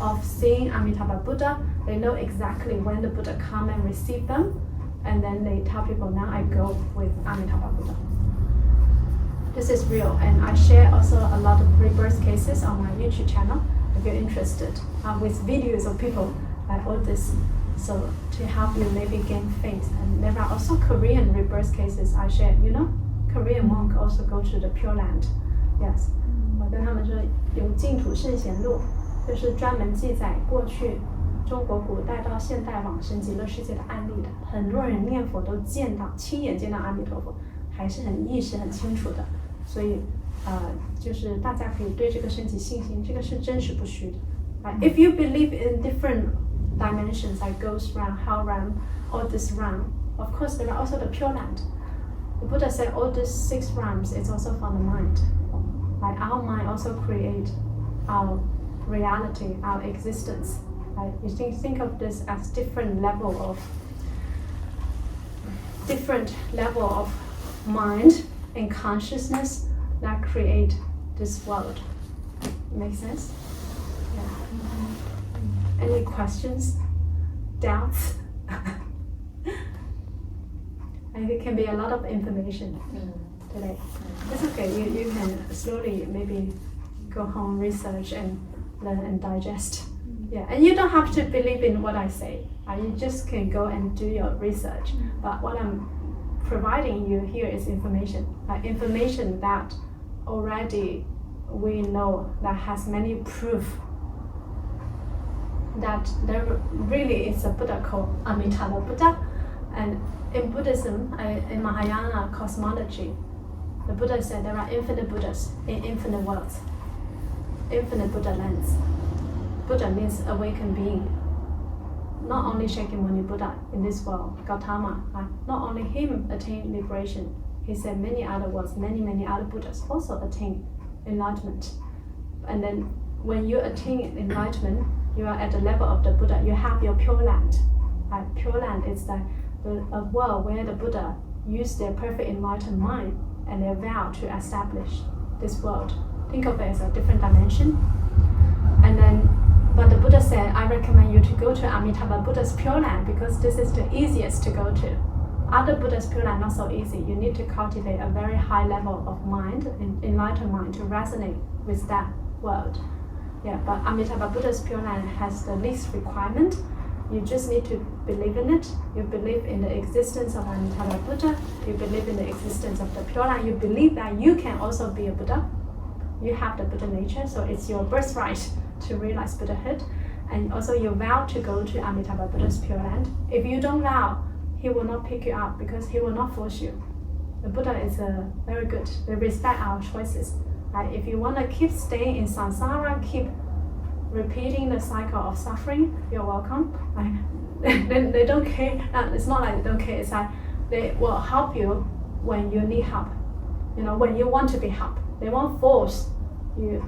of seeing Amitabha Buddha. They know exactly when the Buddha come and receive them, and then they tell people, now I go with Amitabha Buddha. This is real, and I share also a lot of rebirth cases on my YouTube channel if you're interested, with videos of people like all this, so to help you maybe gain faith. And there are also Korean rebirth cases I share. Korean monk also go to the Pure Land. Yes. 我跟他们说有净土圣贤录，就是专门记载过去中国古代到现代往生极乐世界的案例的。很多人念佛都亲眼见到阿弥陀佛，还是很意识很清楚的。所以就是大家可以对这个升起信心，这个是真实不虚的。If you believe in different dimensions like ghost realm, hell realm, or this realm, of course there are also the Pure Land. The Buddha said all these 6 realms is also from the mind. Like our mind also create our reality, our existence. You think of this as different level of mind and consciousness that create this world. Make sense? Yeah. Any questions? Doubts? And it can be a lot of information today. It's okay, you can slowly maybe go home, research and learn and digest. Yeah, and you don't have to believe in what I say. You just can go and do your research. But what I'm providing you here is information. Information that already we know, that has many proof that there really is a Buddha called Amitabha Buddha. And in Buddhism, in Mahayana cosmology, the Buddha said there are infinite Buddhas in infinite worlds, infinite Buddha lands. Buddha means awakened being. Not only Shakyamuni Buddha in this world, Gautama, not only him attained liberation. He said many other worlds, many other Buddhas also attain enlightenment. And then when you attain enlightenment, you are at the level of the Buddha. You have your Pure Land. Pure Land is a world where the Buddha used their perfect enlightened mind and their vow to establish this world. Think of it as a different dimension. But the Buddha said, I recommend you to go to Amitabha Buddha's Pure Land because this is the easiest to go to. Other Buddha's Pure Land not so easy. You need to cultivate a very high level of mind, enlightened mind, to resonate with that world. Yeah, but Amitabha Buddha's Pure Land has the least requirement. You just need to believe in it. You believe in the existence of Amitabha Buddha. You believe in the existence of the Pure Land. You believe that you can also be a Buddha. You have the Buddha nature, so it's your birthright to realize Buddhahood. And also you vow to go to Amitabha Buddha's Pure Land. If you don't vow, he will not pick you up because he will not force you. The Buddha is very good. They respect our choices. If you want to keep staying in samsara, keep repeating the cycle of suffering, you're welcome. They don't care. It's not like they don't care. It's like they will help you when you need help. When you want to be helped. They won't force you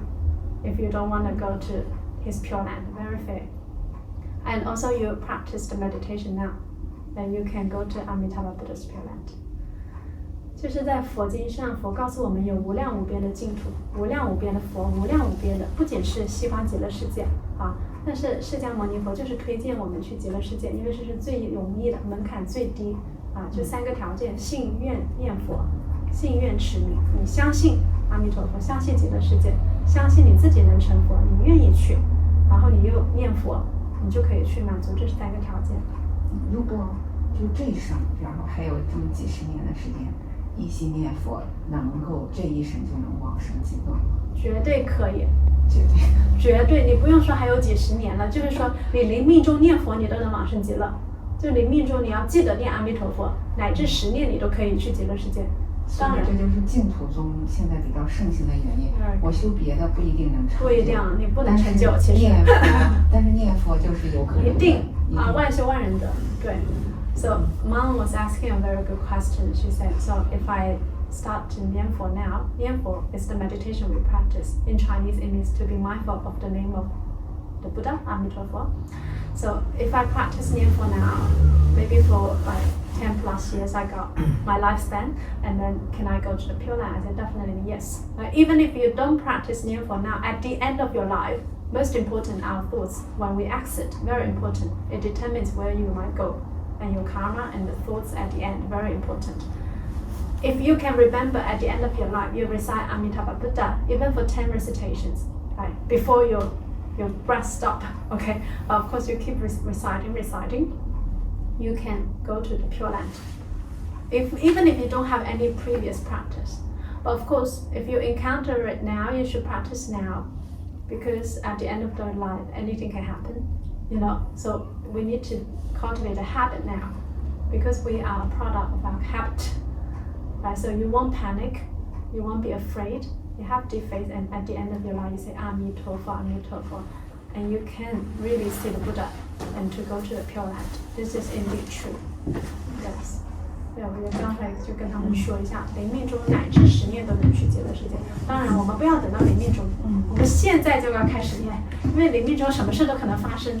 if you don't want to go to his Pure Land. Very fair. And also you practice the meditation now. Then you can go to Amitabha Buddha's Pure Land. 就是在佛经上，佛告诉我们有无量无边的净土，无量无边的佛，无量无边的，不仅是西方极乐世界但是释迦牟尼佛就是推荐我们去极乐世界，因为这是最容易的，门槛最低就3个条件：信愿念佛，信愿持名。你相信阿弥陀佛，相信极乐世界，相信你自己能成佛，你愿意去，然后你又念佛，你就可以去满足这3个条件。如果就这一生，然后还有这么几十年的时间，一心念佛，能够这一生就能往生极乐吗？绝对可以。绝对。绝对，你不用说还有几十年了，就是说你临命终念佛，你都能往生极乐。就临命终你要记得念阿弥陀佛，乃至10年你都可以去极乐世界。当然，这就是净土宗现在比较盛行的原因。我修别的不一定能成就。不一定，你不能成就，其实。但是念佛就是有可能。一定啊，万修万人得。对。So Mom was asking a very good question. She said, so if I start to Nianfo now, Nianfo is the meditation we practice. In Chinese, it means to be mindful of the name of the Buddha, Amitabha. So if I practice Nianfo now, maybe for like 10 plus years I got my lifespan, and then can I go to the Pure Land? I said definitely yes. Even if you don't practice Nianfo now, at the end of your life, most important are our thoughts when we exit, very important. It determines where you might go, and your karma and the thoughts at the end, very important. If you can remember at the end of your life, you recite Amitabha Buddha, even for 10 recitations, right? Before your breath stop, okay? But of course you keep reciting, you can go to the Pure Land. Even if you don't have any previous practice. But of course, if you encounter it now, you should practice now, because at the end of their life, anything can happen, you know? So we need to cultivate a habit now, because we are a product of our habit. Right, so you won't panic, you won't be afraid, you have deep faith, and at the end of your life you say Amituofo, Amituofo, and you can really see the Buddha and to go to the Pure Land. This is indeed true. Yes. 对，我刚才就跟他们说一下，临命终乃至10年都能去极乐世界。当然，我们不要等到临命终，我们现在就要开始念，因为临命终什么事都可能发生，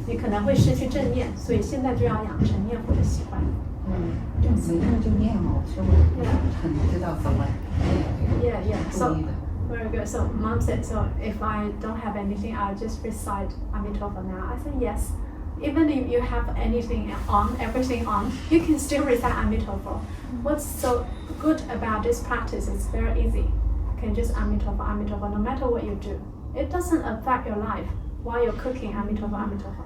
你可能会失去正念，所以现在就要养成念佛的习惯。随着就念嘛，我是很知道怎么念。Yeah. So very good. So Mom said, so if I don't have anything, I'll just recite Amitabha now. I said yes. Even if you have anything on, everything on, you can still recite Amitabha. What's so good about this practice is very easy. You can just Amitabha, Amitabha, no matter what you do. It doesn't affect your life. While you're cooking, Amitabha, Amitabha.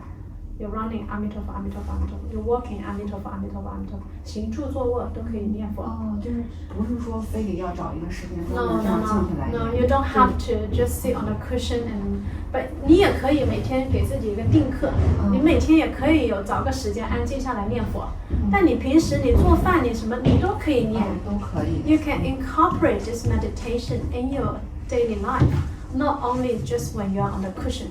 You're running, Amitabha, Amitabha, Amitabha. You're walking, Amitabha, Amitabha, Amitabha. 行住坐卧都可以念佛。就是不是说非得要找一个时间段这样静下来。No, you don't have to just sit on a cushion and. But 你也可以每天给自己一个定课，你每天也可以找个时间安静下来念佛。但你平时你做饭你什么你都可以念。都可以。You can incorporate this meditation in your daily life, not only just when you're on the cushion.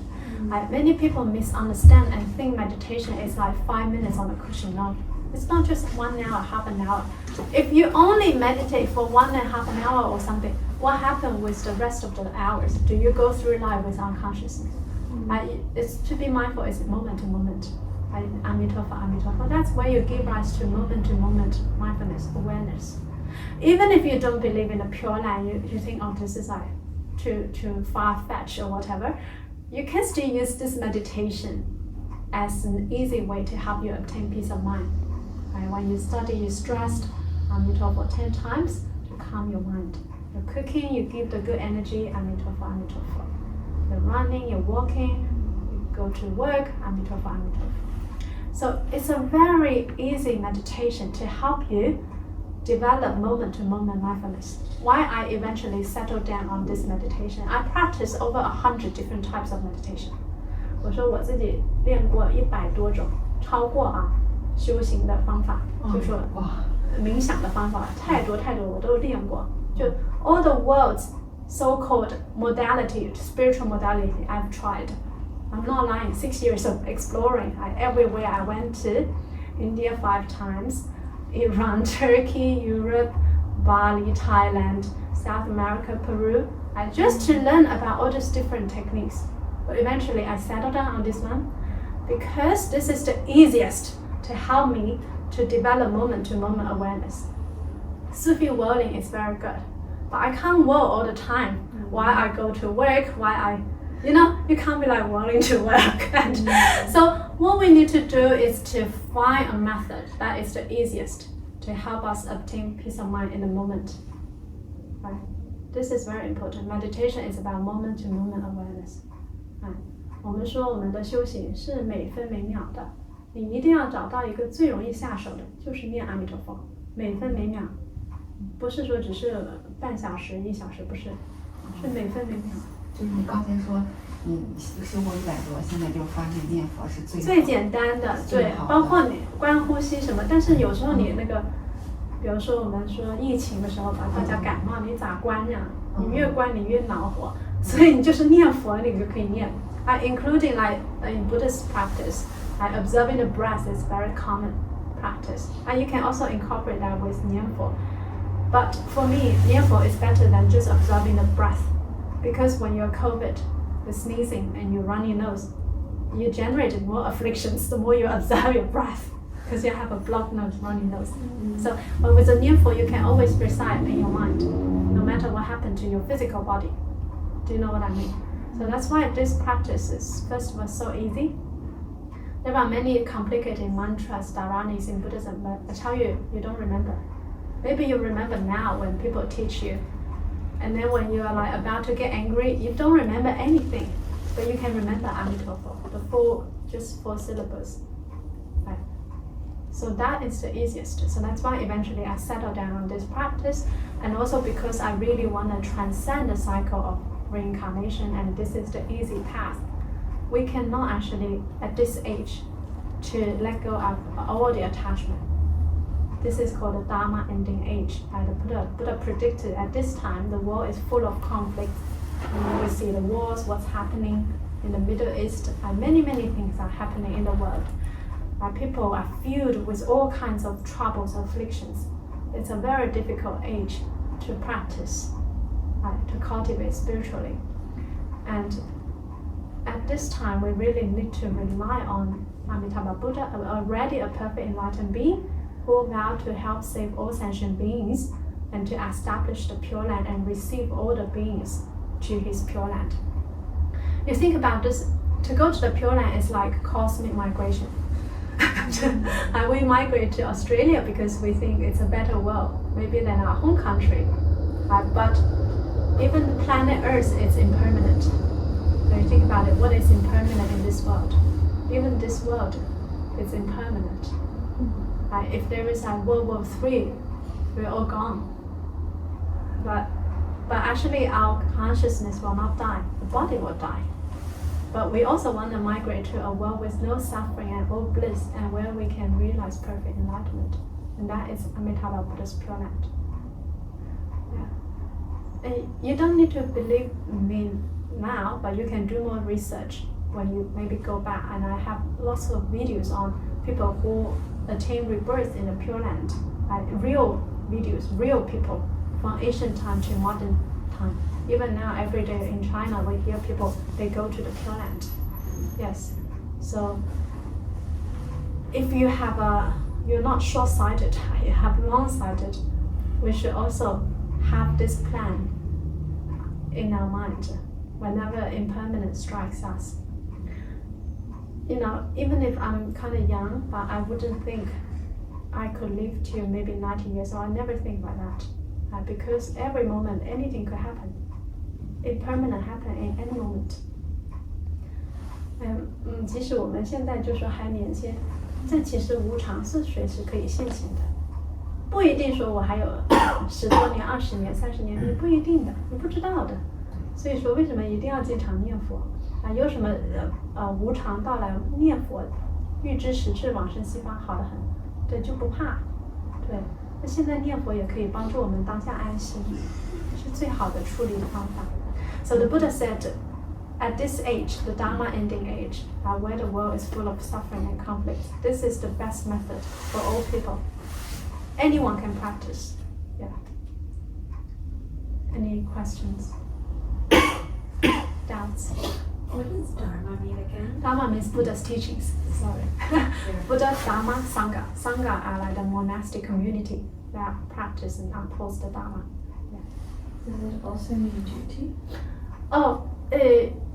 Many people misunderstand and think meditation is like 5 minutes on the cushion. No, it's not just 1 hour, half an hour. If you only meditate for 1.5 hours or something, what happens with the rest of the hours? Do you go through life with unconsciousness? It's to be mindful is moment to moment. Amitabha, Amitabha. That's where you give rise to moment mindfulness, awareness. Even if you don't believe in the Pure Land, you think, oh, this is like too far-fetched or whatever. You can still use this meditation as an easy way to help you obtain peace of mind. Right? When you study, you're stressed, Amitabha 10 times to calm your mind. You're cooking, you give the good energy, Amitabha, Amitabha. You're running, you're walking, you go to work, Amitabha, Amitabha. So it's a very easy meditation to help you develop moment-to-moment mindfulness. Why I eventually settled down on this meditation. I practiced over 100 different types of meditation. 我说我自己练过100多种，超过修行的方法，就说冥想的方法太多我都练过。就 all the world's so-called modality, spiritual modality, I've tried. I'm not lying. 6 years of exploring. Everywhere I went to, India 5 times. Iran, Turkey, Europe, Bali, Thailand, South America, Peru, just to learn about all these different techniques. But eventually I settled down on this one because this is the easiest to help me to develop moment-to-moment awareness. Sufi whirling is very good, but I can't whirl all the time. While I go to work, you can't be like whirling to work. So what we need to do is to find a method that is the easiest to help us obtain peace of mind in the moment. Right? This is very important. Meditation is about moment-to-moment awareness. 我们说我们的修行是每分每秒的，你一定要找到一个最容易下手的，就是念阿弥陀佛，每分每秒，不是说只是半小时、1小时，不是，是每分每秒。就是你刚才说你修过100多，现在就发现念佛是最简单的，对，包括你观呼吸什么，但是有时候你那个，比如说我们说疫情的时候吧，大家感冒，你咋观呀？你越观你越恼火，所以你就是念佛，你就可以念。Including like in Buddhist practice, like observing the breath is very common practice, and you can also incorporate that with Nianfo. But for me, Nianfo is better than just observing the breath, because when you're COVID, the sneezing and you run your nose, you generate more afflictions the more you observe your breath, because you have a blocked nose, runny nose. So, but with the Nianfo, you can always recite in your mind, no matter what happened to your physical body. Do you know what I mean? So that's why this practice is, first of all, so easy. There are many complicated mantras, dharanis in Buddhism, but I tell you, you don't remember. Maybe you remember now when people teach you. And then when you are like about to get angry, you don't remember anything. But you can remember Amituofo, just four syllables. Right? So that is the easiest. So that's why eventually I settled down on this practice. And also because I really want to transcend the cycle of reincarnation, and this is the easy path. We cannot actually, at this age, to let go of all the attachment. This is called the Dharma ending age. The Buddha predicted at this time the world is full of conflict. We see the wars, what's happening in the Middle East, many things are happening in the world. People are filled with all kinds of troubles, afflictions. It's a very difficult age to practice, to cultivate spiritually. And at this time, we really need to rely on Amitabha Buddha, already a perfect enlightened being, who vowed to help save all sentient beings and to establish the Pure Land and receive all the beings to his Pure Land. You think about this, to go to the Pure Land is like cosmic migration. We migrate to Australia because we think it's a better world, maybe than our home country. But even planet Earth is impermanent. So you think about it, what is impermanent in this world? Even this world is impermanent. If there is a World War III, we're all gone. But actually our consciousness will not die, the body will die. But we also want to migrate to a world with no suffering and all bliss, and where we can realize perfect enlightenment. And that is Amitabha Buddha's Pure Land. Yeah. And you don't need to believe me now, but you can do more research when you maybe go back. And I have lots of videos on people who attain rebirth in the Pure Land, real videos, real people from ancient time to modern time. Even now, every day in China, we hear people, they go to the Pure Land. Yes. So if you have you're not short-sighted, you have long-sighted, we should also have this plan in our mind whenever impermanence strikes us. You know, even if I'm kind of young, but I wouldn't think I could live to maybe 90 years old. I never think like that. Because every moment, anything could happen. Impermanent happen in any moment. 即使我们现在就说还年轻，这其实无常是随时可以现行的，不一定说我还有10多年、20年、30年，你不一定的，你不知道的。所以说，为什么一定要经常念佛？有什么无常到来念佛，预知时至往生西方，好得很，对，就不怕，对。那现在念佛也可以帮助我们当下安心，是最好的处理的方法。So the Buddha said, at this age, the Dharma ending age, where the world is full of suffering and conflict, this is the best method for all people. Anyone can practice. Yeah. Any questions? Doubts? What does Dharma mean again? Dharma means Buddha's teachings. Sorry. Buddha, Dharma, Sangha. Sangha are like the monastic community that practice and upholds the Dharma. Yeah. Does it also mean duty? Oh,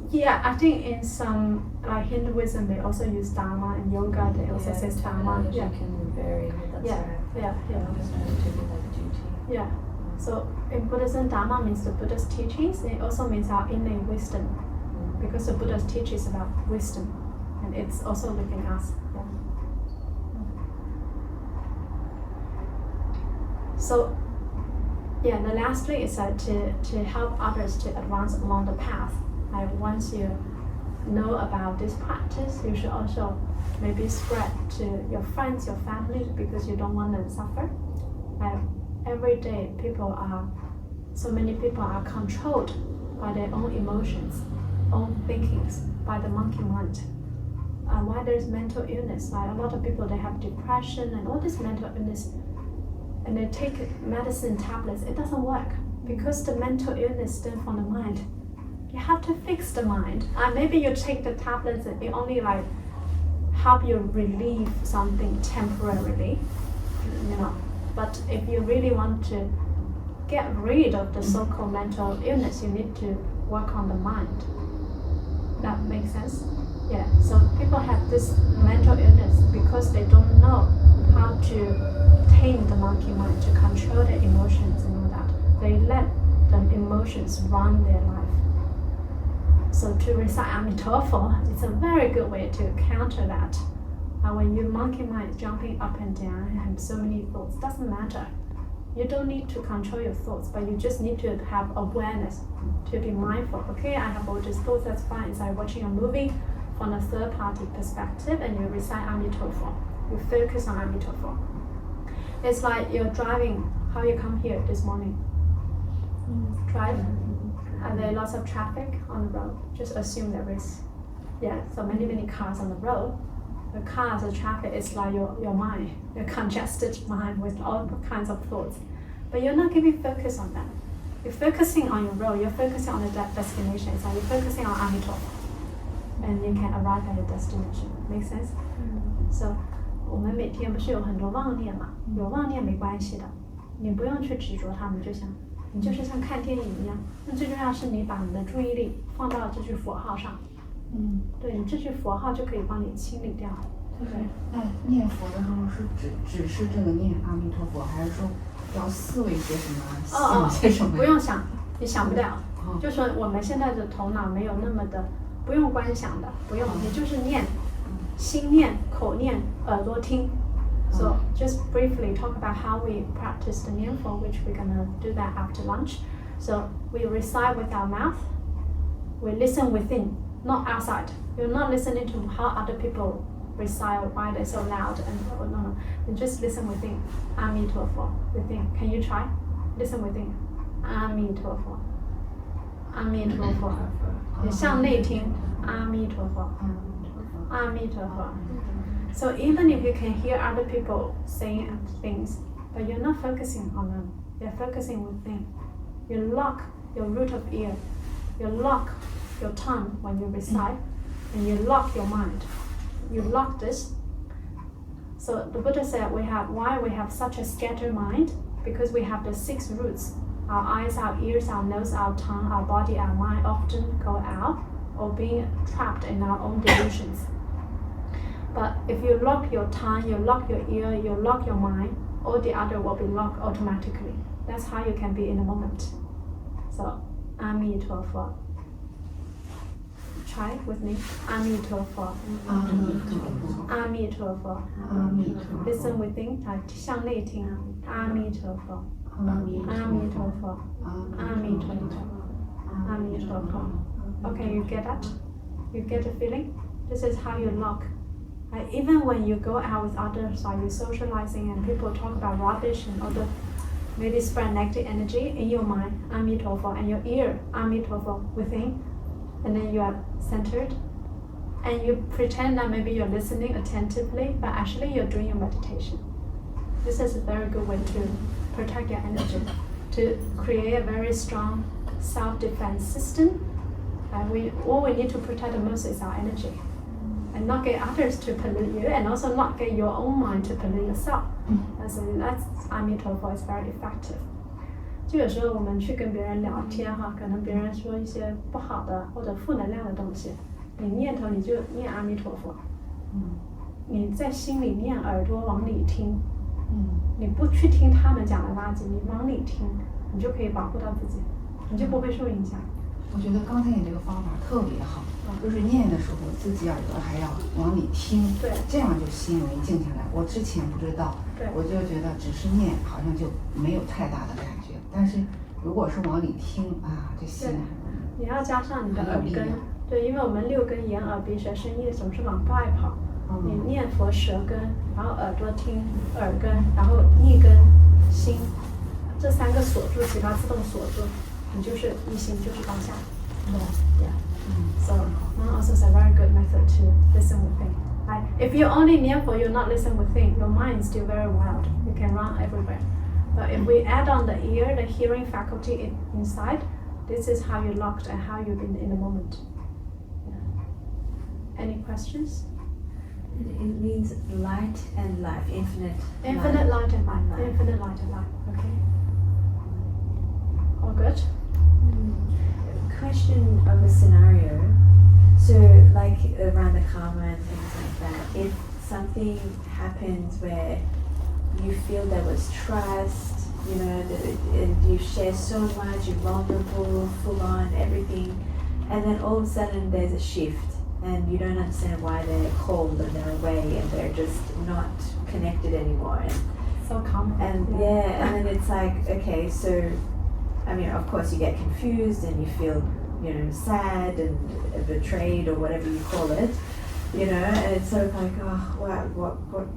yeah. I think in some like Hinduism they also use Dharma, and yoga they also say Dharma. Yeah. You can vary, but that's right. Yeah. I just know it to be like duty. Yeah. So in Buddhism, Dharma means the Buddha's teachings. It also means our innate wisdom, because the Buddha's teaches about wisdom, and it's also within us. Yeah. So Yeah, the lastly is to help others to advance along the path. Once you know about this practice, you should also maybe spread to your friends, your family, because you don't want to suffer. Every day, so many people are controlled by their own emotions, own thinkings, by the monkey mind. Why there's mental illness? A lot of people, they have depression and all this mental illness, and they take medicine tablets. It doesn't work because the mental illness stems from the mind. You have to fix the mind. Maybe you take the tablets and it only help you relieve something temporarily, But if you really want to get rid of the so-called mental illness, you need to work on the mind. That makes sense? Yeah. So people have this mental illness because they don't know how to tame the monkey mind, to control their emotions and all that. They let the emotions run their life. So to recite Amitofo, it's a very good way to counter that. When your monkey mind is jumping up and down and have so many thoughts, doesn't matter. You don't need to control your thoughts, but you just need to have awareness, to be mindful. Okay, I have all these thoughts, that's fine. It's like watching a movie from a third-party perspective, and you recite Amitofo. You focus on Amitofo. It's like you're driving. How you come here this morning? Drive. Are there lots of traffic on the road? Just assume there is. Yeah, so many cars on the road. The cars, the traffic is like your mind, your congested mind with all kinds of thoughts. But you're not giving focus on that. You're focusing on your road, you're focusing on the destination. It's like you're focusing on Amitofo. And you can arrive at your destination. Make sense? So, 我们每天不是有很多妄念嘛？有妄念没关系的，你不用去执着它们，你就是像看电影一样。那最重要是你把你的注意力放到这句佛号上。对，你这句佛号就可以帮你清理掉。对。那念佛的时候是只是这个念阿弥陀佛，还是说要思维些什么，想些什么？不用想，你想不了。就说我们现在的头脑没有那么的，不用观想的，不用，你就是念，心念、口念、耳朵听。So just briefly talk about how we practice the Nianfo, which we're gonna do that after lunch. So we recite with our mouth. We listen within. Not outside. You're not listening to how other people recite, why they're so loud, and no. You just listen within. Amitofo, within. Can you try? Listen within. Amitofo. Amitofo. 你向内听。Amitofo. Amitofo. So even if you can hear other people saying things, but you're not focusing on them, you're focusing within. You lock your root of ear. You lock your tongue when you recite, and you lock your mind. You lock this. So the Buddha said why we have such a scattered mind? Because we have the 6 roots. Our eyes, our ears, our nose, our tongue, our body, our mind often go out or being trapped in our own delusions. But if you lock your tongue, you lock your ear, you lock your mind, all the other will be locked automatically. That's how you can be in the moment. So, Amituofo. Try with me. Amituofo. Amituofo. Listen within. 向内听. Amituofo. Amituofo. Amituofo. Amituofo. Okay, you get that? You get the feeling? This is how you lock. Even when you go out with others, are you socializing and people talk about rubbish and other, maybe spread negative energy in your mind, Amitofo, and your ear, Amitofo, within, and then you are centered, and you pretend that maybe you're listening attentively, but actually you're doing your meditation. This is a very good way to protect your energy, to create a very strong self-defense system. All we need to protect the most is our energy. And not get others to pollute you, and also not get your own mind to pollute yourself. So that's Amitofo is very effective. 就有时候我们去跟别人聊天哈，可能别人说一些不好的或者负能量的东西，你念头你就念阿弥陀佛，你在心里念，耳朵往里听，你不去听他们讲的垃圾，你往里听，你就可以保护到自己，你就不会受影响。我觉得刚才你这个方法特别好，就是念的时候自己耳朵还要往里听，对，这样就心容易静下来。我之前不知道，我就觉得只是念好像就没有太大的感觉，但是如果是往里听啊，这心你要加上你的耳根，对，因为我们6根眼耳鼻舌身意总是往外跑，你念佛舌根，然后耳朵听耳根，然后意根心，这3个锁住，其他自动锁住，你就是一心就是当下。Yeah. So also is a very good method to listen within. Right? If you only Nianfo, you'll not listen within. Your mind is still very wild. You can run everywhere. But if we add on the ear, the hearing faculty inside, this is how you're locked and how you've been in the moment. Yeah. Any questions? It means light and life, infinite. Infinite light and life. Infinite light and life. Okay. All good? Question of a scenario. So, like around the karma and things like that, if something happens where you feel there was trust, you know, and you share so much, you're vulnerable, full on, everything, and then all of a sudden there's a shift and you don't understand why they're cold and they're away and they're just not connected anymore. So common. And and then it's like, okay, so I mean, of course you get confused and you feel, you know, sad and betrayed or whatever you call it, you know, and it's sort of like, oh,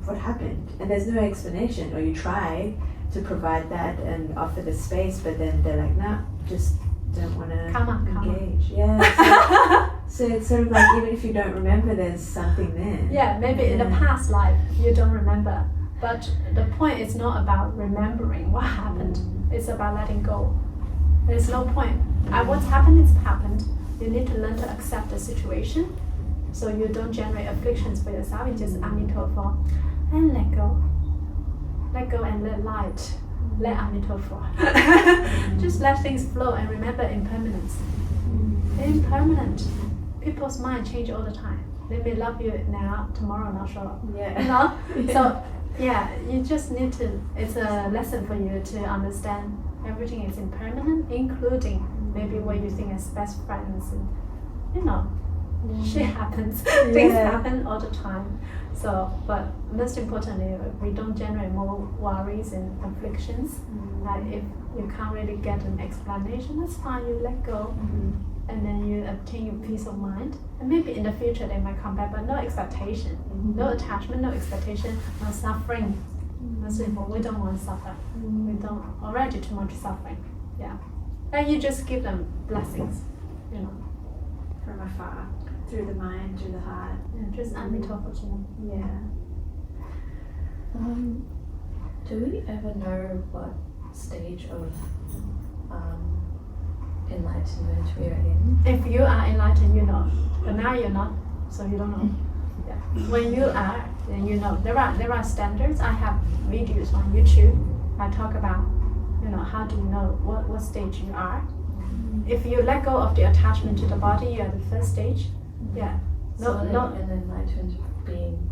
what happened? And there's no explanation, or you try to provide that and offer the space, but then they're like, nah, just don't want to engage. Yeah. So it's sort of like, even if you don't remember, there's something there. Yeah, maybe in the past life you don't remember, but the point is not about remembering what happened. It's about letting go. There's no point. What's happened is happened. You need to learn to accept the situation, so you don't generate afflictions for yourself. You just Amitofo and let go. Let go and let light. Let Amitofo. Just let things flow and remember impermanence. Impermanent. People's mind change all the time. They may love you now, tomorrow not sure. Yeah. You know? So yeah, you just need to, it's a lesson for you to understand everything is impermanent, including maybe what you think as best friends. And, you know, shit happens. Things happen all the time. So, but most importantly, we don't generate more worries and afflictions. Like if you can't really get an explanation, that's fine, you let go. And then you obtain your peace of mind. And maybe in the future they might come back, but no expectation. No attachment, no expectation, no suffering. That's simple. We don't want to suffer. We don't already too much suffering. Yeah. And you just give them blessings, you know. From afar, through the mind, through the heart. Yeah, just Amitabha Buddha. Yeah. Do we ever know what stage of enlightenment we are in? If you are enlightened, you know. But now you're not, so you don't know. Yeah. When you are, then you know. There are standards. I have videos on YouTube. I talk about, you know, how do you know what stage you are. If you let go of the attachment to the body, you are the first stage. Yeah. So an enlightened being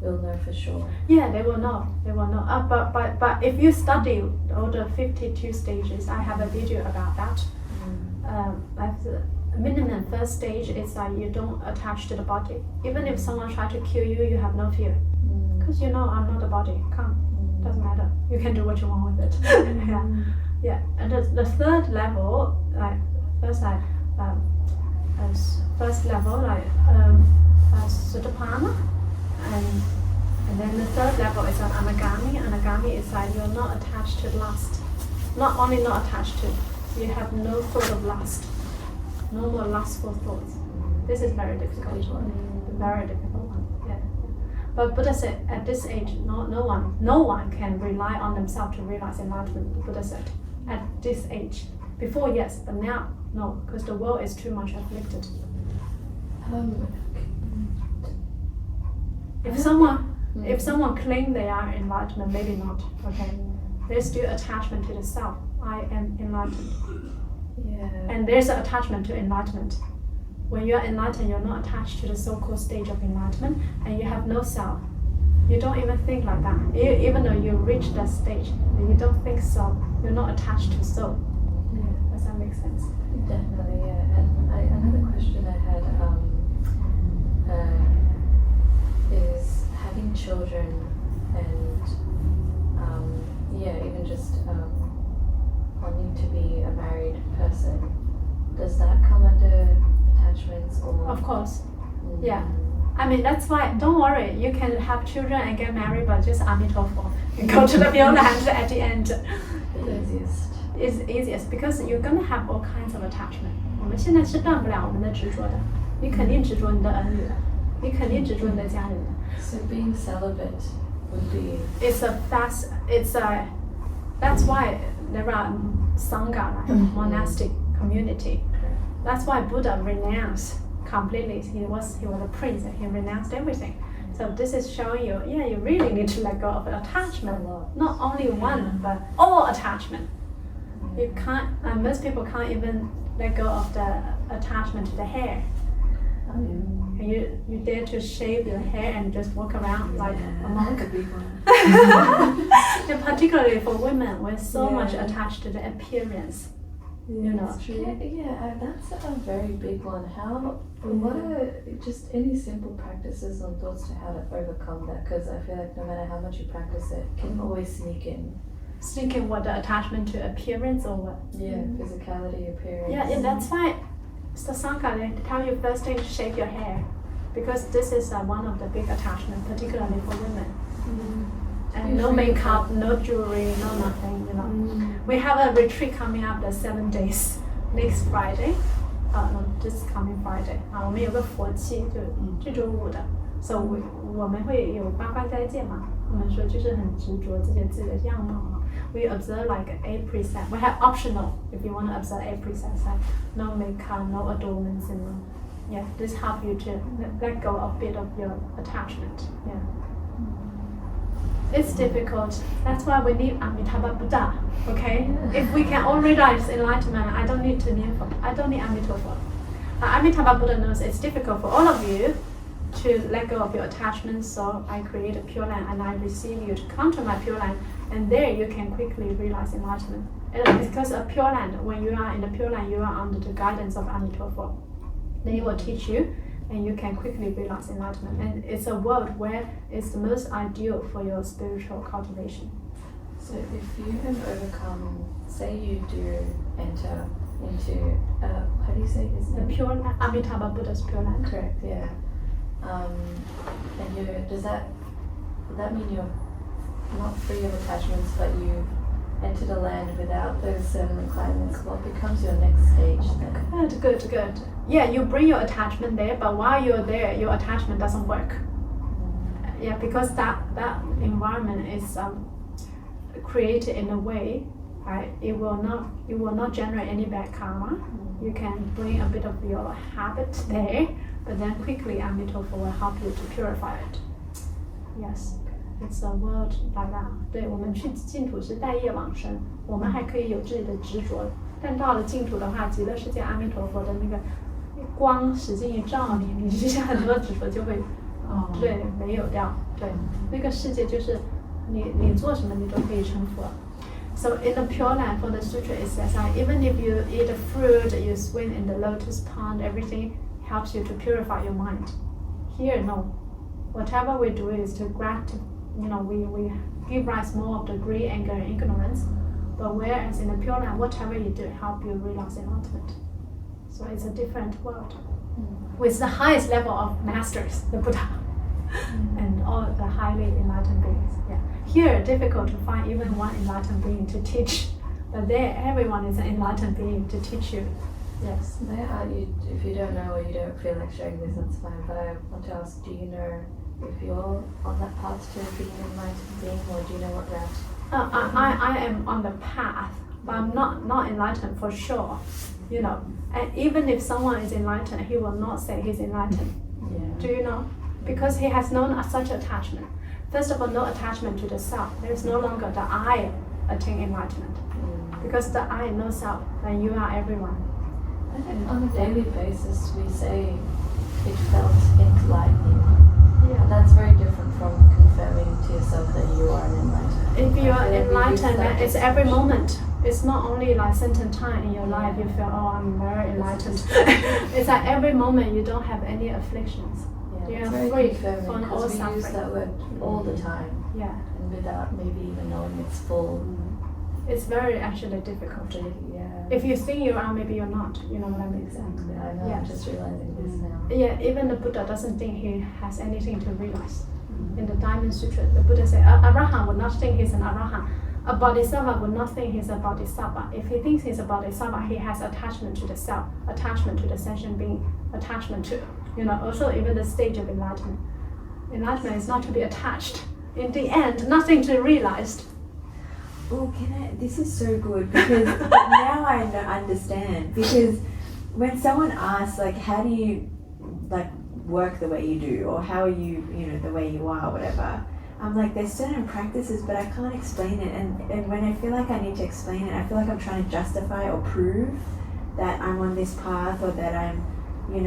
will know for sure. Yeah, they will know. They will know. But if you study all the 52 stages, I have a video about that. Like the minimum first stage is that you don't attach to the body. Even if someone tries to kill you, you have no fear. Because you know, I'm not the body. Come. Doesn't matter. You can do what you want with it. Yeah. And the third level, like first level, like Sutapana, and then the third level is an Anagami. Anagami is like you're not attached to lust. Not only not attached to, you have no thought of lust. No more lustful thoughts. This is very difficult. Very difficult one. Yeah. But Buddha said at this age, no one can rely on themselves to realize enlightenment. Buddha said at this age. Before yes, but now no, because the world is too much afflicted. If someone claims they are enlightened, maybe not. Okay, there's still attachment to the self. I am enlightened. Yeah. And there's an attachment to enlightenment. When you are enlightened, you're not attached to the so-called stage of enlightenment, and you have no self. You don't even think like that. Even though you reach that stage, you don't think so. You're not attached to soul. Yeah, does that make sense? Definitely, yeah. And Another question I had is having children and even just wanting to be a married person. Does that come under attachments or? Of course, yeah. I mean, that's why, don't worry, you can have children and get married, but just Amitabha and go to the Pure Land at the end. The easiest. It's easiest because you're gonna have all kinds of attachment. 我们现在是断不了我们的执着的，你肯定执着你的儿女的，你肯定执着你的家人的。So being celibate would be. That's why there are sangha, like monastic community. That's why Buddha renounced completely. He was a prince. He renounced everything. So this is showing you, you really need to let go of attachment. Not only one, but all attachment. You can't. Most people can't even let go of the attachment to the hair. And you dare to shave your hair and just walk around like a monk. And particularly for women, we're so much attached to the appearance. You know. Yeah, that's a very big one. What are just any simple practices and thoughts to how to overcome that? Because I feel like no matter how much you practice it can always sneak in. Sneak in what, the attachment to appearance or what? Yeah, physicality, appearance. Yeah, that's why the Sangha, they tell you first thing to shave your hair, because this is one of the big attachment, particularly for women. And no makeup, no jewelry, no nothing, you know. We have a retreat coming up, the 7 days, next Friday. No, this coming Friday. 我们有个佛期，就这周五的。So 我们会有8关斋戒嘛。我们说就是很执着自己的样貌嘛。We observe like 8 precepts. We have optional if you want to observe 8 precepts, like no makeup, no adornments, and this help you to let go a bit of your attachment. Yeah. It's difficult. That's why we need Amitabha Buddha. Okay? If we can all realize enlightenment, I don't need to Nianfo. I don't need Amitabha. Amitabha Buddha knows it's difficult for all of you to let go of your attachments, so I create a Pure Land and I receive you to come to my Pure Land, and there you can quickly realize enlightenment. It's because a Pure Land, when you are in the Pure Land, you are under the guidance of Amitabha. Then he will teach you, and you can quickly realize enlightenment. And it's a world where it's the most ideal for your spiritual cultivation. So if you have overcome, say you do enter into, how do you say his name? The Pure Land, Amitabha Buddha's Pure Land. Correct, yeah. And would that mean you're not free of attachments, but you entered a land without those certain requirements? What becomes your next stage then? Good. Yeah, you bring your attachment there, but while you're there, your attachment doesn't work. Yeah, because that environment is created in a way, right? It will not generate any bad karma. You can bring a bit of your habit there, but then quickly Amitabha will help you to purify it. Yes, it's a world like that. 对，我们去净土是带业往生，我们还可以有自己的执着，但到了净土的话，极乐世界阿弥陀佛的那个光使劲一照你，你之前很多执着就会，对，没有掉。对，那个世界就是你做什么你都可以成佛。So in the Pure Land, for the sutra, it says that even if you eat a fruit, you swim in the lotus pond, everything helps you to purify your mind. Here, no. Whatever we do is to we give rise more of the greed, anger, and ignorance. But whereas in the Pure Land, whatever you do help you realize enlightenment. So it's a different world with the highest level of masters, the Buddha, and all the highly enlightened beings. Yeah. Here, difficult to find even one enlightened being to teach, but there, everyone is an enlightened being to teach you. Yes. If you don't know or you don't feel like sharing this, that's fine. But I want to ask, do you know if you're on that path to being an enlightened being, or do you know what route? I am on the path, but I'm not enlightened for sure. You know, and even if someone is enlightened, he will not say he's enlightened. Yeah. Do you know? Because he has no such attachment. First of all, no attachment to the self. There is no longer the I attain enlightenment. Because the I knows self, and you are everyone. I think on a daily basis we say it felt enlightening. Yeah. That's very different from confirming to yourself that you are an enlightened. If you're enlightened, it's every moment. It's not only like certain time in your life you feel, oh, I'm very enlightened. It's like every moment you don't have any afflictions. Yeah, You're it's very free confirming from all because we suffering. use that word all the time Yeah, and without maybe even knowing it's full. it's very actually difficult. Yeah. If you think you are, maybe you're not. You know what I mean? Exactly. I know. Yeah. I'm just realizing this now. Yeah, even the Buddha doesn't think he has anything to realize. In the Diamond Sutra, the Buddha said, Arahant would not think he's an Arahant. A Bodhisattva would not think he's a Bodhisattva. If he thinks he's a Bodhisattva, he has attachment to the self, attachment to the sentient being, attachment to, also even the stage of enlightenment. Enlightenment is not to be attached. In the end, nothing to realize. Oh, this is so good because now I understand. Because when someone asks, like, how do you, like, work the way you do, or how are you, the way you are, whatever, I'm like, there's certain practices, but I can't explain it. And when I feel like I need to explain it, I feel like I'm trying to justify or prove that I'm on this path, or that I'm, in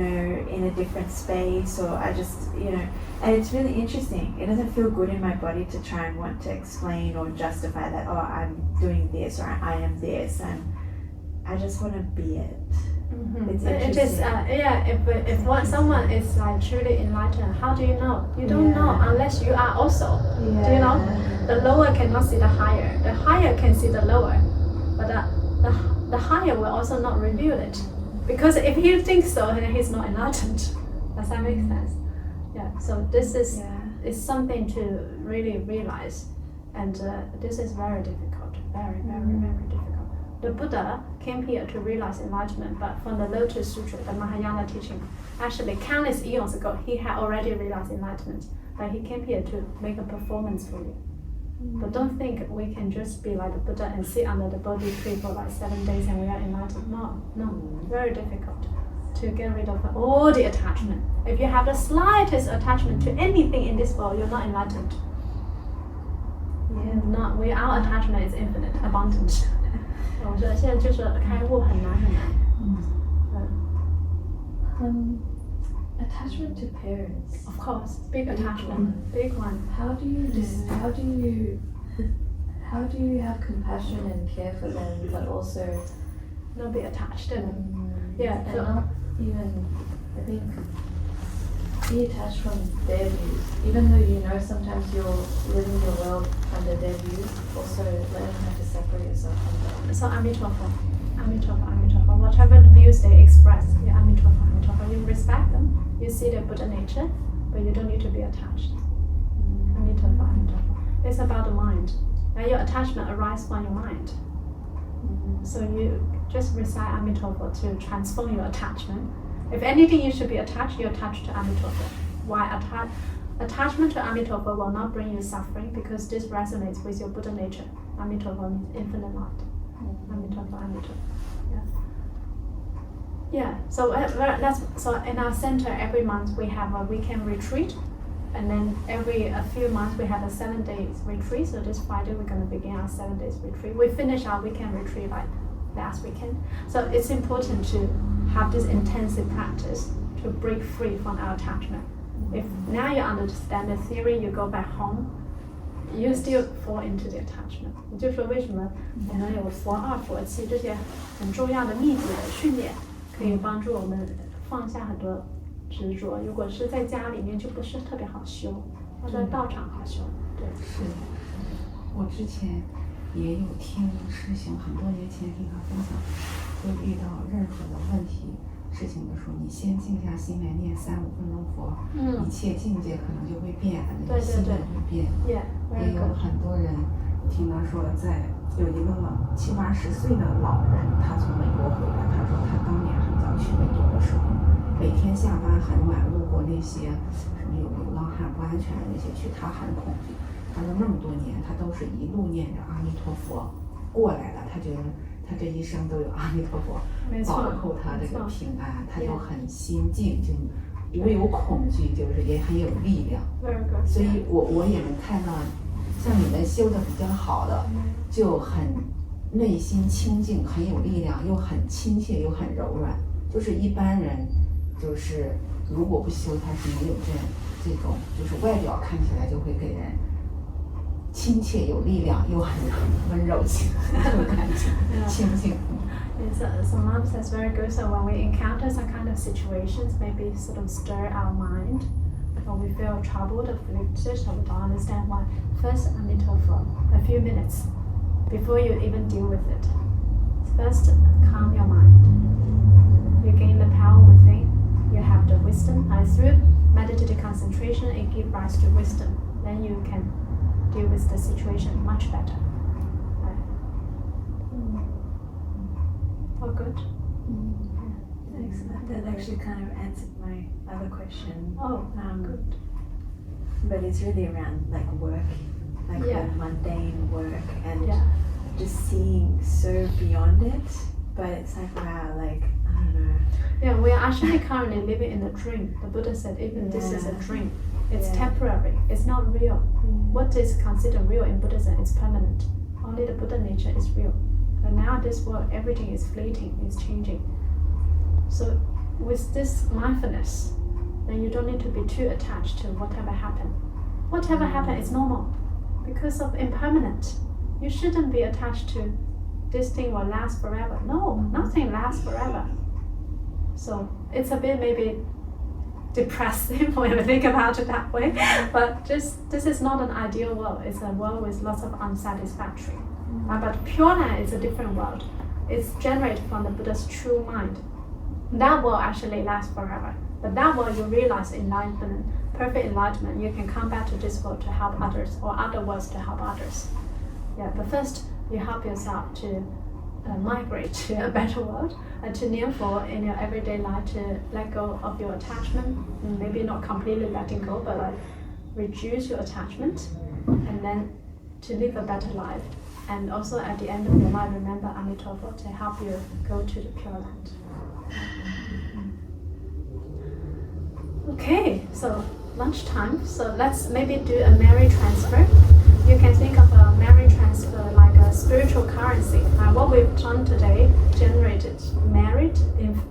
a different space, or I just, and it's really interesting. It doesn't feel good in my body to try and want to explain or justify that, oh, I'm doing this, or I am this, and I just want to be it. Mm-hmm. It's It is, interesting. if someone is like truly enlightened, how do you know? You don't know unless you are also. Do you know? The lower cannot see the higher. The higher can see the lower, but the higher will also not reveal it. Because if you think so, then he's not enlightened. Does that make sense? Yeah. So this is something to really realize, and this is very difficult. Very, very, very difficult. The Buddha came here to realize enlightenment, but from the Lotus Sutra, the Mahayana teaching, actually countless eons ago, he had already realized enlightenment, but he came here to make a performance for you. But don't think we can just be like the Buddha and sit under the Bodhi tree for like 7 days and we are enlightened. No, very difficult to get rid of all the attachment. If you have the slightest attachment to anything in this world, you're not enlightened. Our attachment is infinite, abundant. 我觉得现在就是开悟很难很难。Attachment to parents. Of course, big attachment, big one. How do you have compassion and care for them, but also not be attached to them? Yeah, and not even, I think, be attached from their views. Even though sometimes you're living your world under their views, also learning how to separate yourself from them. So Amitabha, whatever the views they express, Amitabha, you respect them, you see their Buddha nature, but you don't need to be attached. Amitabha. It's about the mind. And your attachment arises from your mind. So you just recite Amitabha to transform your attachment. If anything you should be attached, you're attached to Amitabha. Why attachment to Amitabha will not bring you suffering, because this resonates with your Buddha nature. Amitabha means infinite light. Amitabha. Yeah. So in our center every month we have a weekend retreat, and then a few months we have a 7 days retreat. So this Friday we're going to begin our 7 days retreat. We finish our weekend retreat like last weekend. So it's important to have this intensive practice to break free from our attachment. If now you understand the theory, you go back home, you still fall into the attachment. 也就是说，为什么我们有佛二佛七这些很重要的密集的训练，可以帮助我们放下很多执着。如果是在家里面，就不是特别好修，要在道场好修。对。是，我之前也有听师兄很多年前听他分享，就遇到任何的问题事情的时候，你先静下心来念3-5分钟佛，一切境界可能就会变，那个心也会变。也有很多人听他说，有一个70-80岁的老人，他从美国回来，他说他当年很早去美国的时候，每天下班很晚路过那些什么有流浪汉不安全的那些区，他很恐惧。他说那么多年，他都是一路念着阿弥陀佛过来了，他觉得他这一生都有阿弥陀佛保护他这个平安，他就很心静，就无有恐惧，就是也很有力量。所以我也能看到，像你们修的比较好的，就很内心清净，很有力量，又很亲切，又很柔软。就是一般人，就是如果不修，他是没有这种，就是外表看起来就会给人亲切有力量，又很温柔情，这种感觉，清净。So Mom says very good. So when we encounter some kind of situations, maybe sort of stir our mind, or we feel troubled, afflicted, or we don't understand why. First, Amitofo, a few minutes before you even deal with it. First, calm your mind. You gain the power within. You have the wisdom. And through meditative concentration, it gives rise to wisdom. Then you can deal with the situation much better. Oh, good. Excellent. That actually kind of answered my other question. Oh, good. But it's really around like work, like Yeah. the mundane work, and Yeah. just seeing so beyond it. But it's like, wow, like, I don't know. Yeah, we are actually currently living in a dream. The Buddha said even this is a dream. It's Yeah. temporary. It's not real. What is considered real in Buddhism is permanent. Only the Buddha nature is real. And now this world, everything is fleeting, it's changing. So with this mindfulness, then you don't need to be too attached to whatever happened. Whatever happened is normal because of impermanent. You shouldn't be attached to this thing will last forever. No, nothing lasts forever. So it's a bit maybe depressing when you think about it that way. But just this is not an ideal world. It's a world with lots of unsatisfactory. But Pure Land is a different world. It's generated from the Buddha's true mind. That world actually lasts forever. But that world you realize enlightenment, perfect enlightenment, you can come back to this world to help others or other worlds to help others. Yeah, but first you help yourself to migrate to a better world and to Nianfo in your everyday life to let go of your attachment. Maybe not completely letting go, but like reduce your attachment and then to live a better life. And also at the end of your life, remember Amitofo to help you go to the Pure Land. Okay, so lunchtime. So let's maybe do a merit transfer. You can think of a merit transfer like a spiritual currency. What we've done today generated merit,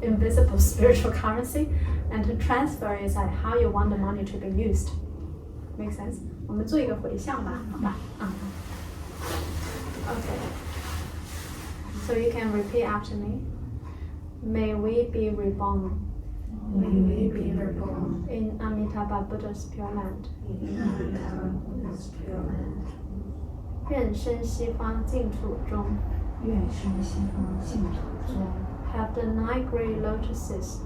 invisible spiritual currency, and to transfer is like how you want the money to be used. Make sense? 我们做一个回向吧，好吧？Okay. So you can repeat after me. May we be reborn. May we be reborn In Amitabha Buddha's Pure Land. in Amitabha Buddha's Pure Land. 愿生西方净土中。愿生西方净土中。Have the 9 great lotuses.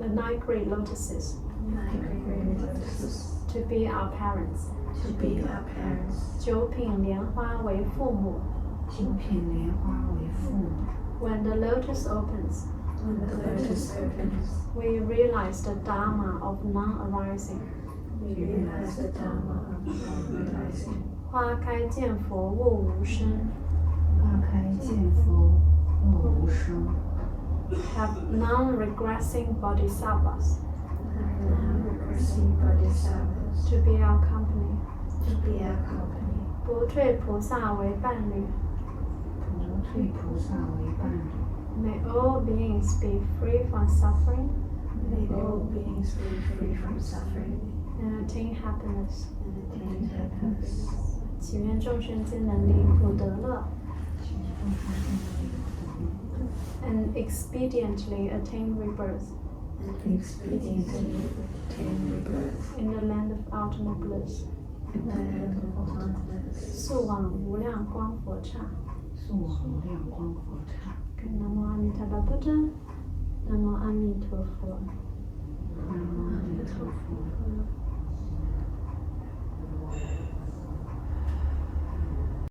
The 9 great lotuses. To be our parents. To be our parents. 九品莲花为父母。九品莲花为父母。When the lotus opens. When the lotus opens. We realize the Dharma of non-arising. We realize the Dharma of non-arising. 花开见佛悟无生。花开见佛悟无生。Have non-regressing bodhisattvas. Non-regressing bodhisattvas. To be our company. To be our company. 不退菩萨为伴侣。不退菩萨为伴侣。May all beings be free from suffering. May all beings be free from suffering. And attain happiness. And attain happiness. 祈愿众生皆能离苦得乐。And expediently attain rebirth. And expediently attain rebirth. In the land of ultimate bliss. In the land of ultimate bliss. 速往无量光佛刹。速往无量光佛刹。Namo Amitabha Buddha. Namo Amituofo. Namo Amituofo.